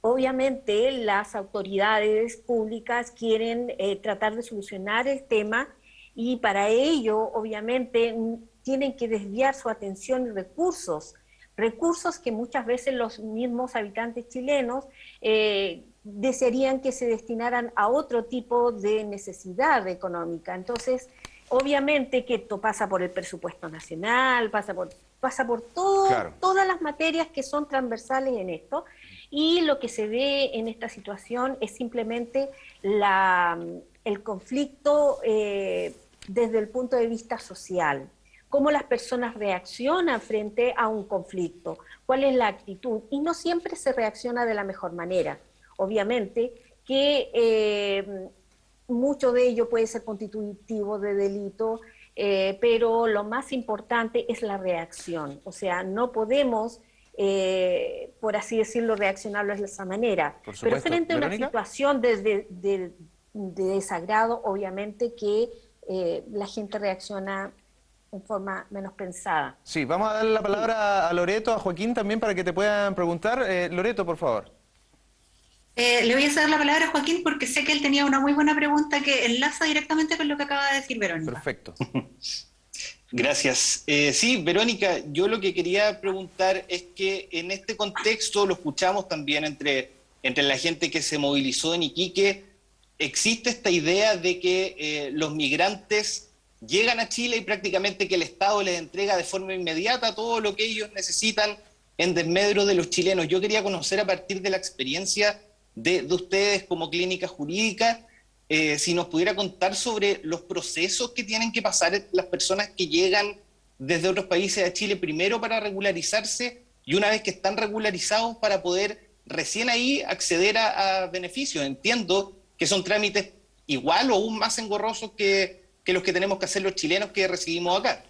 obviamente las autoridades públicas quieren tratar de solucionar el tema y para ello, obviamente, tienen que desviar su atención y recursos que muchas veces los mismos habitantes chilenos desearían que se destinaran a otro tipo de necesidad económica. Entonces, obviamente que esto pasa por el presupuesto nacional, pasa por todo, Claro. todas las materias que son transversales en esto, y lo que se ve en esta situación es simplemente el conflicto desde el punto de vista social. Cómo las personas reaccionan frente a un conflicto, cuál es la actitud, y no siempre se reacciona de la mejor manera. Obviamente que mucho de ello puede ser constitutivo de delito, pero lo más importante es la reacción. O sea, no podemos, por así decirlo, reaccionarlo de esa manera. Por Pero supuesto. frente a una ¿Verónica? situación de desagrado, obviamente que la gente reacciona en forma menos pensada. Sí, vamos a darle la palabra a Loreto, a Joaquín también para que te puedan preguntar. Loreto, por favor. Le voy a dar la palabra a Joaquín porque sé que él tenía una muy buena pregunta que enlaza directamente con lo que acaba de decir Verónica. Perfecto. Gracias. Sí, Verónica, yo lo que quería preguntar es que en este contexto, lo escuchamos también entre la gente que se movilizó en Iquique, existe esta idea de que los migrantes llegan a Chile y prácticamente que el Estado les entrega de forma inmediata todo lo que ellos necesitan en desmedro de los chilenos. Yo quería conocer a partir de la experiencia de ustedes como clínica jurídica, si nos pudiera contar sobre los procesos que tienen que pasar las personas que llegan desde otros países a Chile primero para regularizarse y una vez que están regularizados para poder recién ahí acceder a beneficios. Entiendo que son trámites igual o aún más engorrosos que los que tenemos que hacer los chilenos que recibimos acá.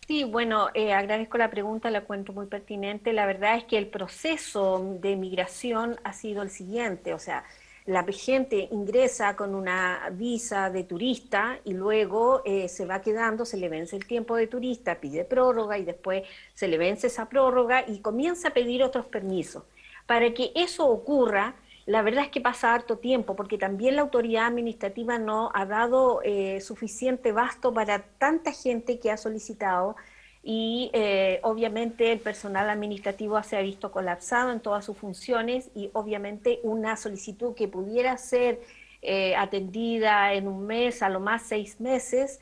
Sí, bueno, agradezco la pregunta, la encuentro muy pertinente. La verdad es que el proceso de migración ha sido el siguiente, o sea, la gente ingresa con una visa de turista y luego se va quedando, se le vence el tiempo de turista, pide prórroga y después se le vence esa prórroga y comienza a pedir otros permisos. Para que eso ocurra, la verdad es que pasa harto tiempo, porque también la autoridad administrativa no ha dado suficiente basto para tanta gente que ha solicitado y obviamente el personal administrativo se ha visto colapsado en todas sus funciones y obviamente una solicitud que pudiera ser atendida en un mes, a lo más 6 meses,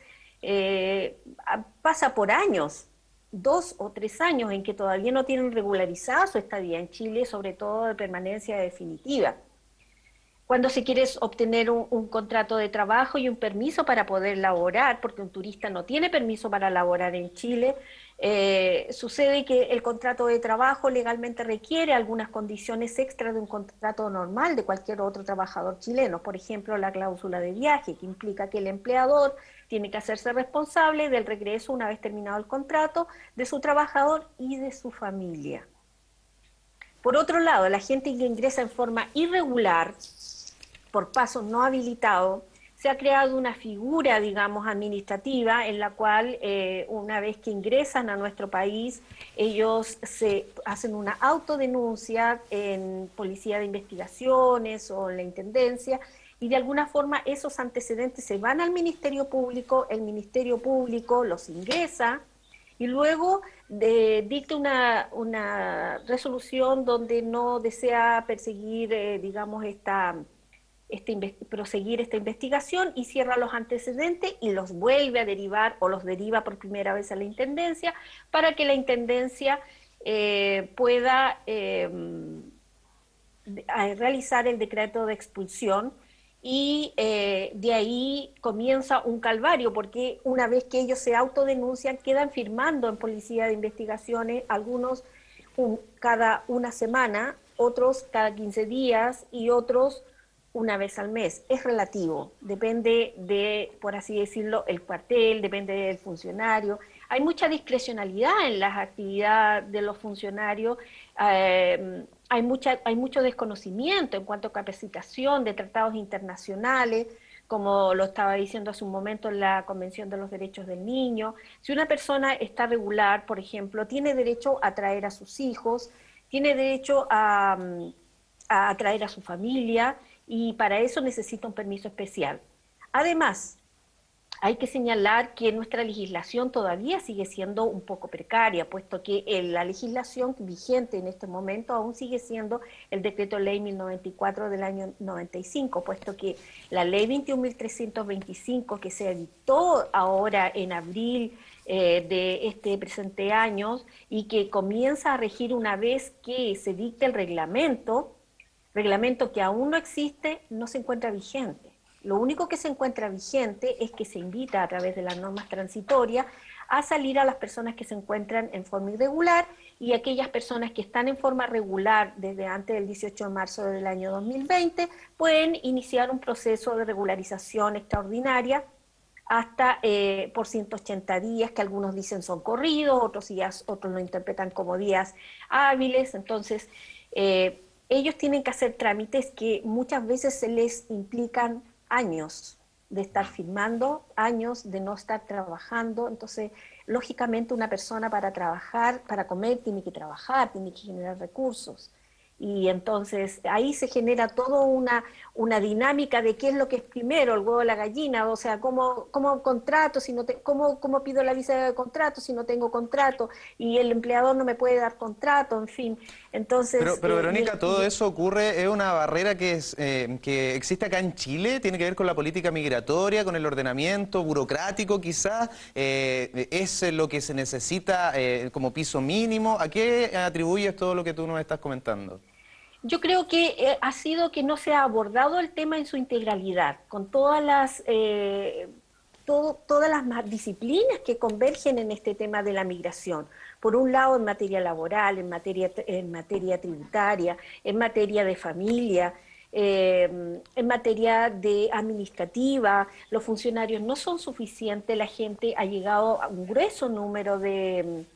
pasa por años. 2 o 3 años en que todavía no tienen regularizada su estadía en Chile, sobre todo de permanencia definitiva. Cuando se quiere obtener un contrato de trabajo y un permiso para poder laborar, porque un turista no tiene permiso para laborar en Chile, sucede que el contrato de trabajo legalmente requiere algunas condiciones extras de un contrato normal de cualquier otro trabajador chileno. Por ejemplo, la cláusula de viaje, que implica que el empleador tiene que hacerse responsable del regreso, una vez terminado el contrato, de su trabajador y de su familia. Por otro lado, la gente que ingresa en forma irregular, por paso no habilitado, se ha creado una figura, digamos, administrativa en la cual una vez que ingresan a nuestro país, ellos se hacen una autodenuncia en Policía de Investigaciones o en la Intendencia, y de alguna forma esos antecedentes se van al Ministerio Público, el Ministerio Público los ingresa y luego dicta una resolución donde no desea perseguir, digamos, proseguir esta investigación y cierra los antecedentes y los vuelve a derivar o los deriva por primera vez a la Intendencia para que la Intendencia pueda realizar el decreto de expulsión. Y de ahí comienza un calvario, porque una vez que ellos se autodenuncian, quedan firmando en Policía de Investigaciones, algunos cada una semana, otros cada 15 días y otros una vez al mes. Es relativo, depende de, por así decirlo, el cuartel, depende del funcionario. Hay mucha discrecionalidad en las actividades de los funcionarios. Hay mucho desconocimiento en cuanto a capacitación de tratados internacionales, como lo estaba diciendo hace un momento en la Convención de los Derechos del Niño. Si una persona está regular, por ejemplo, tiene derecho a traer a sus hijos, tiene derecho a a traer a su familia, y para eso necesita un permiso especial. Además, hay que señalar que nuestra legislación todavía sigue siendo un poco precaria, puesto que la legislación vigente en este momento aún sigue siendo el Decreto Ley 1094 del año 95, puesto que la Ley 21.325, que se dictó ahora en abril de este presente año y que comienza a regir una vez que se dicte el reglamento que aún no existe, no se encuentra vigente. Lo único que se encuentra vigente es que se invita a través de las normas transitorias a salir a las personas que se encuentran en forma irregular, y aquellas personas que están en forma regular desde antes del 18 de marzo del año 2020 pueden iniciar un proceso de regularización extraordinaria hasta por 180 días, que algunos dicen son corridos, otros lo interpretan como días hábiles. Entonces, ellos tienen que hacer trámites que muchas veces se les implican años de estar firmando, años de no estar trabajando. Entonces, lógicamente una persona para trabajar, para comer, tiene que trabajar, tiene que generar recursos. Y entonces ahí se genera toda una dinámica de qué es lo que es primero, el huevo o la gallina, o sea, cómo contrato, si no cómo pido la visa de contrato si no tengo contrato, y el empleador no me puede dar contrato, en fin. Entonces, pero Verónica, todo eso ocurre, es una barrera que existe acá en Chile, tiene que ver con la política migratoria, con el ordenamiento burocrático quizás, es lo que se necesita como piso mínimo. ¿A qué atribuyes todo lo que tú nos estás comentando? Yo creo que ha sido que no se ha abordado el tema en su integralidad, con todas las disciplinas que convergen en este tema de la migración. Por un lado, en materia laboral, en materia tributaria, en materia de familia, en materia de administrativa. Los funcionarios no son suficientes, la gente ha llegado a un grueso número de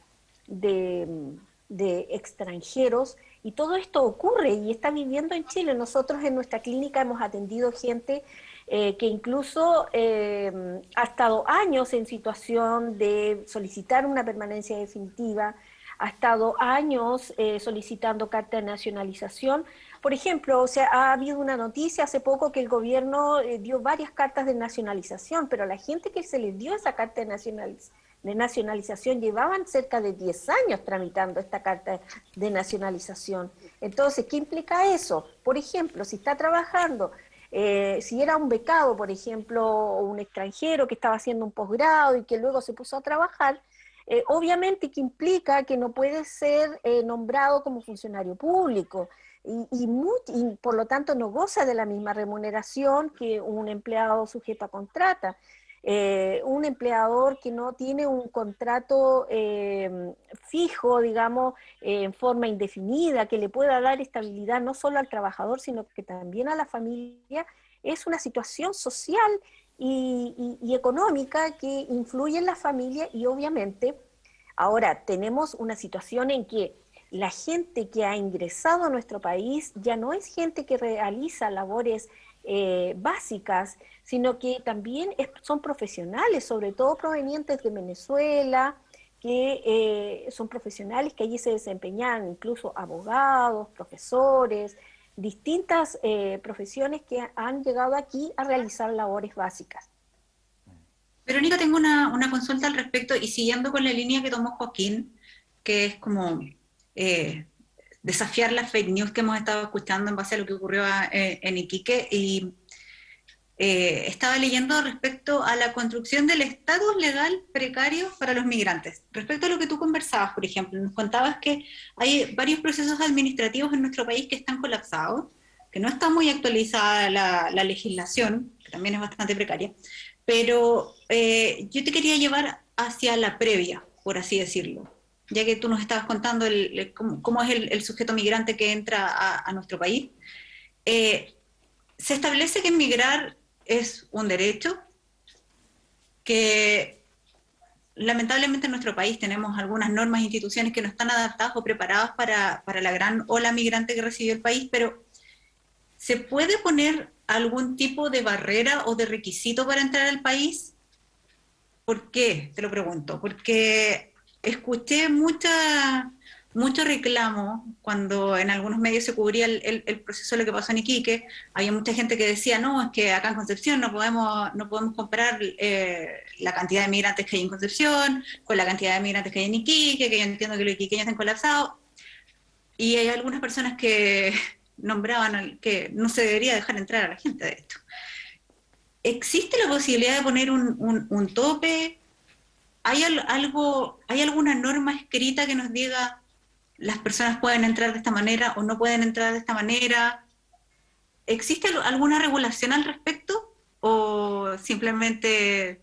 extranjeros, y todo esto ocurre y está viviendo en Chile. Nosotros en nuestra clínica hemos atendido gente que incluso ha estado años en situación de solicitar una permanencia definitiva, ha estado años solicitando carta de nacionalización. Por ejemplo, o sea, ha habido una noticia hace poco que el gobierno dio varias cartas de nacionalización, pero a la gente que se les dio esa carta de nacionalización llevaban cerca de 10 años tramitando esta carta de nacionalización. Entonces, ¿qué implica eso? Por ejemplo, si está trabajando, si era un becado, por ejemplo, o un extranjero que estaba haciendo un posgrado y que luego se puso a trabajar, obviamente que implica que no puede ser nombrado como funcionario público, y por lo tanto no goza de la misma remuneración que un empleado sujeto a contrata. Un empleador que no tiene un contrato fijo, digamos, en forma indefinida, que le pueda dar estabilidad no solo al trabajador, sino que también a la familia, es una situación social y económica que influye en la familia. Y obviamente ahora tenemos una situación en que la gente que ha ingresado a nuestro país ya no es gente que realiza labores básicas, sino que también son profesionales, sobre todo provenientes de Venezuela, que son profesionales que allí se desempeñan, incluso abogados, profesores, distintas profesiones que han llegado aquí a realizar labores básicas. Verónica, tengo una consulta al respecto, y siguiendo con la línea que tomó Joaquín, que es como desafiar las fake news que hemos estado escuchando en base a lo que ocurrió en Iquique, y estaba leyendo respecto a la construcción del estatus legal precario para los migrantes. Respecto a lo que tú conversabas, por ejemplo, nos contabas que hay varios procesos administrativos en nuestro país que están colapsados, que no está muy actualizada la legislación, que también es bastante precaria, pero yo te quería llevar hacia la previa, por así decirlo, ya que tú nos estabas contando cómo es el sujeto migrante que entra a nuestro país. Se establece que emigrar es un derecho, que lamentablemente en nuestro país tenemos algunas normas e instituciones que no están adaptadas o preparadas para la gran ola migrante que recibió el país, pero ¿se puede poner algún tipo de barrera o de requisito para entrar al país? ¿Por qué? Te lo pregunto. Porque escuché mucha mucho reclamo cuando en algunos medios se cubría el proceso de lo que pasó en Iquique. Había mucha gente que decía, no, es que acá en Concepción no podemos comparar la cantidad de migrantes que hay en Concepción con la cantidad de migrantes que hay en Iquique, que yo entiendo que los iquiqueños están colapsados. Y hay algunas personas que nombraban que no se debería dejar entrar a la gente de esto. ¿Existe la posibilidad de poner un tope? ¿Hay alguna norma escrita que nos diga las personas pueden entrar de esta manera o no pueden entrar de esta manera? ¿Existe alguna regulación al respecto? ¿O simplemente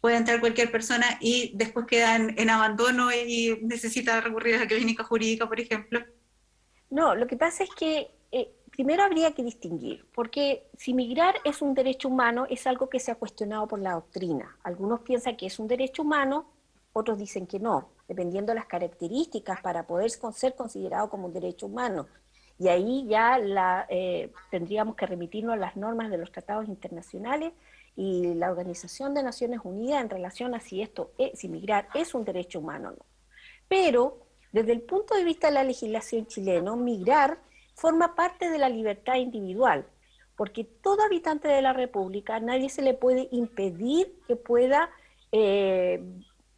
puede entrar cualquier persona y después queda en abandono y necesita recurrir a la clínica jurídica, por ejemplo? No, lo que pasa es que primero habría que distinguir, porque si migrar es un derecho humano, es algo que se ha cuestionado por la doctrina. Algunos piensan que es un derecho humano, otros dicen que no, dependiendo de las características para poder ser considerado como un derecho humano. Y ahí ya tendríamos que remitirnos a las normas de los tratados internacionales y la Organización de Naciones Unidas en relación a si migrar es un derecho humano o no. Pero desde el punto de vista de la legislación chilena, migrar forma parte de la libertad individual, porque todo habitante de la República, nadie se le puede impedir que pueda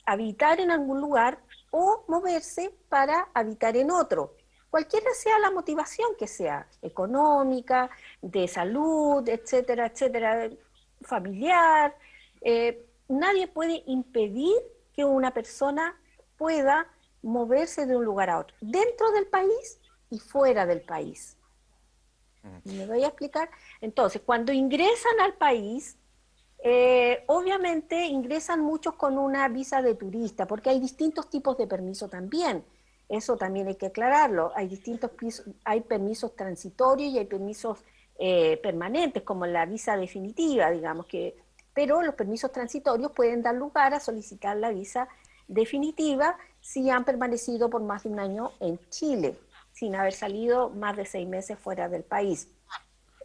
habitar en algún lugar o moverse para habitar en otro, cualquiera sea la motivación que sea, económica, de salud, etcétera, etcétera, familiar. Nadie puede impedir que una persona pueda moverse de un lugar a otro, dentro del país y fuera del país. ¿Me voy a explicar? Entonces, cuando ingresan al país, obviamente ingresan muchos con una visa de turista, porque hay distintos tipos de permiso también. Eso también hay que aclararlo. Hay permisos transitorios y hay permisos permanentes, como la visa definitiva, digamos que. Pero los permisos transitorios pueden dar lugar a solicitar la visa definitiva si han permanecido por más de un año en Chile, sin haber salido más de 6 meses fuera del país,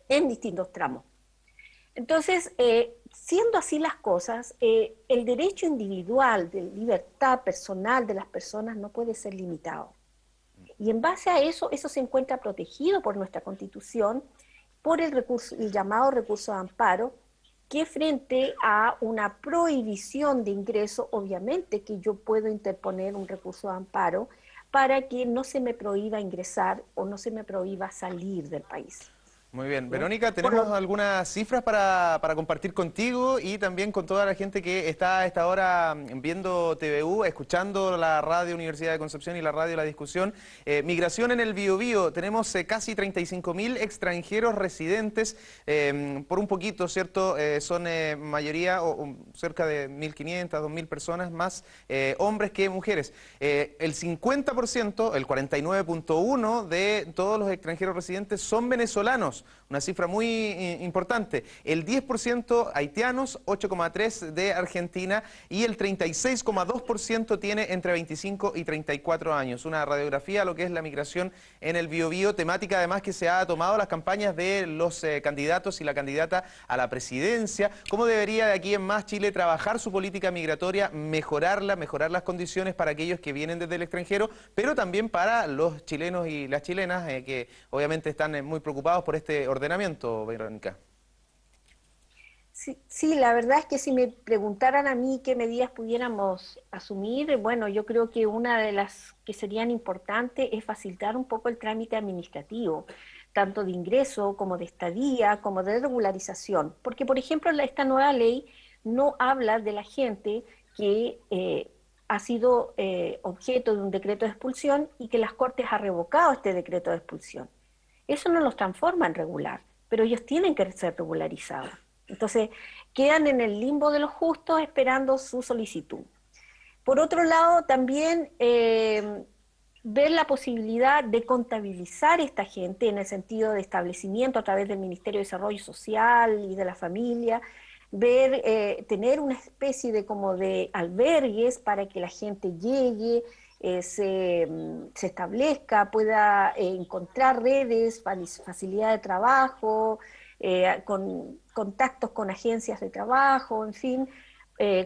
en distintos tramos. Entonces, siendo así las cosas, el derecho individual de libertad personal de las personas no puede ser limitado. Y en base a eso se encuentra protegido por nuestra Constitución, por el llamado recurso de amparo, que frente a una prohibición de ingreso, obviamente que yo puedo interponer un recurso de amparo para que no se me prohíba ingresar o no se me prohíba salir del país. Muy bien. Verónica, tenemos algunas cifras para compartir contigo y también con toda la gente que está a esta hora viendo TVU, escuchando la radio Universidad de Concepción y la radio La Discusión. Migración en el Biobío, tenemos casi 35.000 extranjeros residentes, por un poquito, ¿cierto? Son mayoría, o cerca de 1.500, 2.000 personas, más hombres que mujeres. El 50%, el 49.1% de todos los extranjeros residentes son venezolanos. Una cifra muy importante. El 10% haitianos, 8,3% de Argentina y el 36,2% tiene entre 25 y 34 años. Una radiografía a lo que es la migración en el Biobío, temática además que se ha tomado las campañas de los candidatos y la candidata a la presidencia. ¿Cómo debería de aquí en más Chile trabajar su política migratoria, mejorarla, mejorar las condiciones para aquellos que vienen desde el extranjero, pero también para los chilenos y las chilenas que obviamente están muy preocupados por este ordenamiento, Verónica? Sí, la verdad es que si me preguntaran a mí qué medidas pudiéramos asumir, bueno, yo creo que una de las que serían importantes es facilitar un poco el trámite administrativo, tanto de ingreso como de estadía, como de regularización, porque por ejemplo esta nueva ley no habla de la gente que ha sido objeto de un decreto de expulsión y que las Cortes ha revocado este decreto de expulsión. Eso no los transforma en regular, pero ellos tienen que ser regularizados. Entonces, quedan en el limbo de los justos esperando su solicitud. Por otro lado, también ver la posibilidad de contabilizar a esta gente en el sentido de establecimiento a través del Ministerio de Desarrollo Social y de la Familia, tener una especie de como de albergues para que la gente llegue, se establezca, pueda encontrar redes, facilidad de trabajo, con contactos con agencias de trabajo, en fin,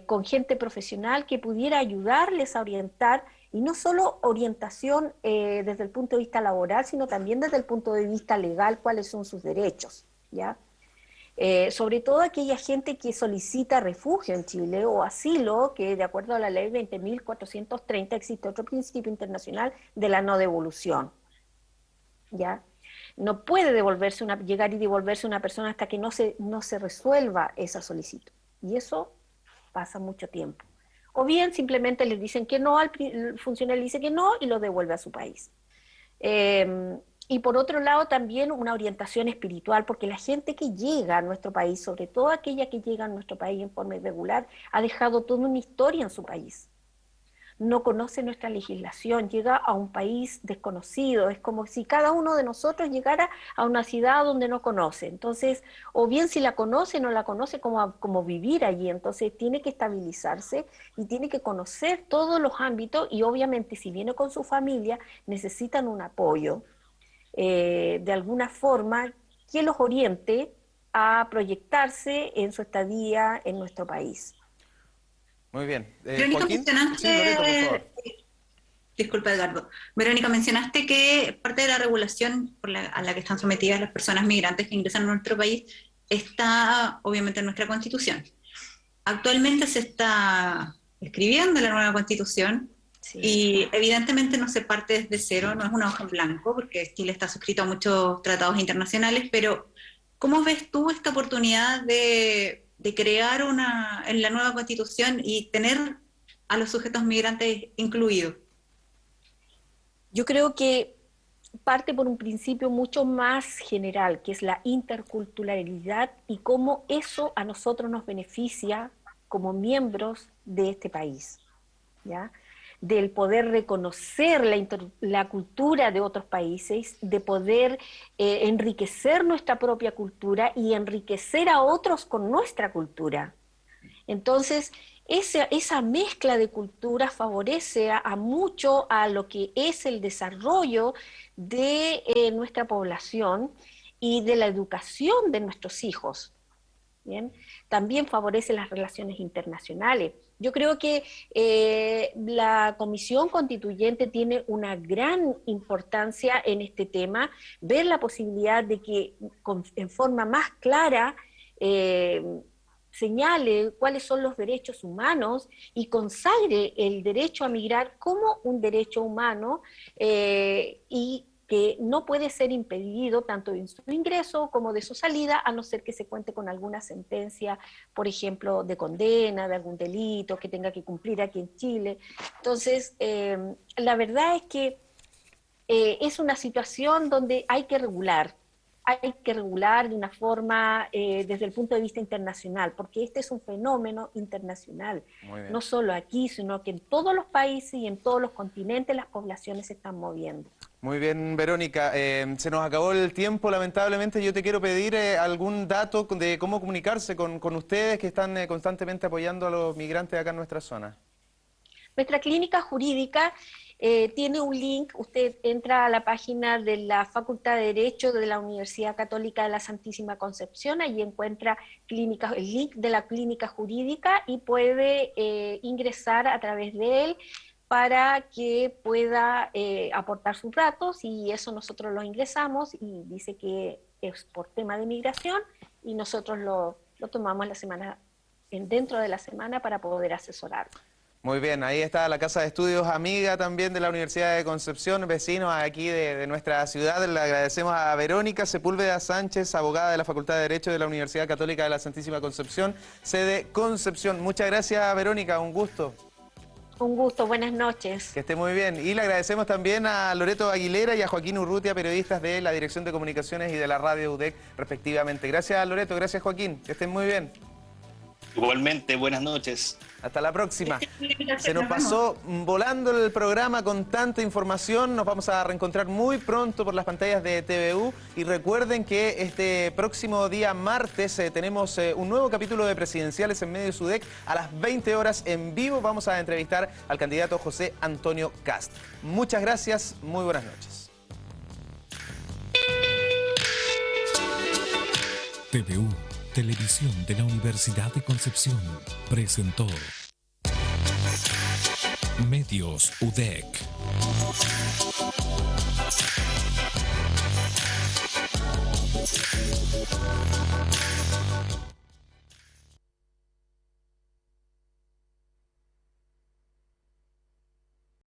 con gente profesional que pudiera ayudarles a orientar Y no solo orientación desde el punto de vista laboral, sino también desde el punto de vista legal, cuáles son sus derechos, ¿ya? Sobre todo aquella gente que solicita refugio en Chile o asilo, que de acuerdo a la ley 20.430 existe otro principio internacional de la no devolución, ¿ya? No puede llegar y devolverse una persona hasta que no se resuelva esa solicitud, y eso pasa mucho tiempo. O bien simplemente les dicen que no, el funcionario le dice que no y lo devuelve a su país. Y por otro lado también una orientación espiritual, porque la gente que llega a nuestro país, sobre todo aquella que llega a nuestro país en forma irregular, ha dejado toda una historia en su país. No conoce nuestra legislación, llega a un país desconocido, es como si cada uno de nosotros llegara a una ciudad donde no conoce. Entonces, o bien si la conoce, no la conoce, como vivir allí. Entonces tiene que estabilizarse y tiene que conocer todos los ámbitos, y obviamente si viene con su familia necesitan un apoyo de alguna forma que los oriente a proyectarse en su estadía en nuestro país. Muy bien. Verónica, Joaquín. mencionaste, Sí, Loreto, por favor. Disculpa, Edgardo. Verónica, mencionaste que parte de la regulación a la que están sometidas las personas migrantes que ingresan a nuestro país está obviamente en nuestra Constitución. Actualmente se está escribiendo la nueva Constitución. Sí. Y evidentemente no se parte desde cero, no es una hoja en blanco, porque Chile está suscrito a muchos tratados internacionales, pero ¿cómo ves tú esta oportunidad de crear en la nueva Constitución y tener a los sujetos migrantes incluidos? Yo creo que parte por un principio mucho más general, que es la interculturalidad y cómo eso a nosotros nos beneficia como miembros de este país, ¿ya? Del poder reconocer la cultura de otros países, de poder enriquecer nuestra propia cultura y enriquecer a otros con nuestra cultura. Entonces, esa mezcla de culturas favorece mucho a lo que es el desarrollo de nuestra población y de la educación de nuestros hijos. ¿Bien? También favorece las relaciones internacionales. Yo creo que la Comisión Constituyente tiene una gran importancia en este tema, ver la posibilidad de que en forma más clara señale cuáles son los derechos humanos y consagre el derecho a migrar como un derecho humano y que no puede ser impedido tanto de su ingreso como de su salida, a no ser que se cuente con alguna sentencia, por ejemplo, de condena, de algún delito que tenga que cumplir aquí en Chile. Entonces, la verdad es que es una situación donde hay que regular de una forma desde el punto de vista internacional, porque este es un fenómeno internacional, no solo aquí, sino que en todos los países y en todos los continentes las poblaciones se están moviendo. Muy bien, Verónica, se nos acabó el tiempo, lamentablemente. Yo te quiero pedir algún dato de cómo comunicarse con ustedes que están constantemente apoyando a los migrantes acá en nuestra zona. Nuestra clínica jurídica tiene un link. Usted entra a la página de la Facultad de Derecho de la Universidad Católica de la Santísima Concepción, allí encuentra el link de la clínica jurídica y puede ingresar a través de él para que pueda aportar sus datos, y eso nosotros lo ingresamos y dice que es por tema de migración y nosotros lo tomamos dentro de la semana para poder asesorar. Muy bien, ahí está la Casa de Estudios amiga también de la Universidad de Concepción, vecinos aquí de nuestra ciudad. Le agradecemos a Verónica Sepúlveda Sánchez, abogada de la Facultad de Derecho de la Universidad Católica de la Santísima Concepción, sede Concepción. Muchas gracias, Verónica, un gusto. Un gusto, buenas noches. Que esté muy bien. Y le agradecemos también a Loreto Aguilera y a Joaquín Urrutia, periodistas de la Dirección de Comunicaciones y de la Radio UDEC, respectivamente. Gracias, Loreto, gracias, Joaquín. Que estén muy bien. Igualmente, buenas noches. Hasta la próxima. Se nos pasó volando el programa con tanta información. Nos vamos a reencontrar muy pronto por las pantallas de TVU. Y recuerden que este próximo día martes tenemos un nuevo capítulo de Presidenciales en Medios UDEC. A las 20 horas en vivo vamos a entrevistar al candidato José Antonio Kast. Muchas gracias, muy buenas noches. TVU, Televisión de la Universidad de Concepción, presentó Medios UDEC.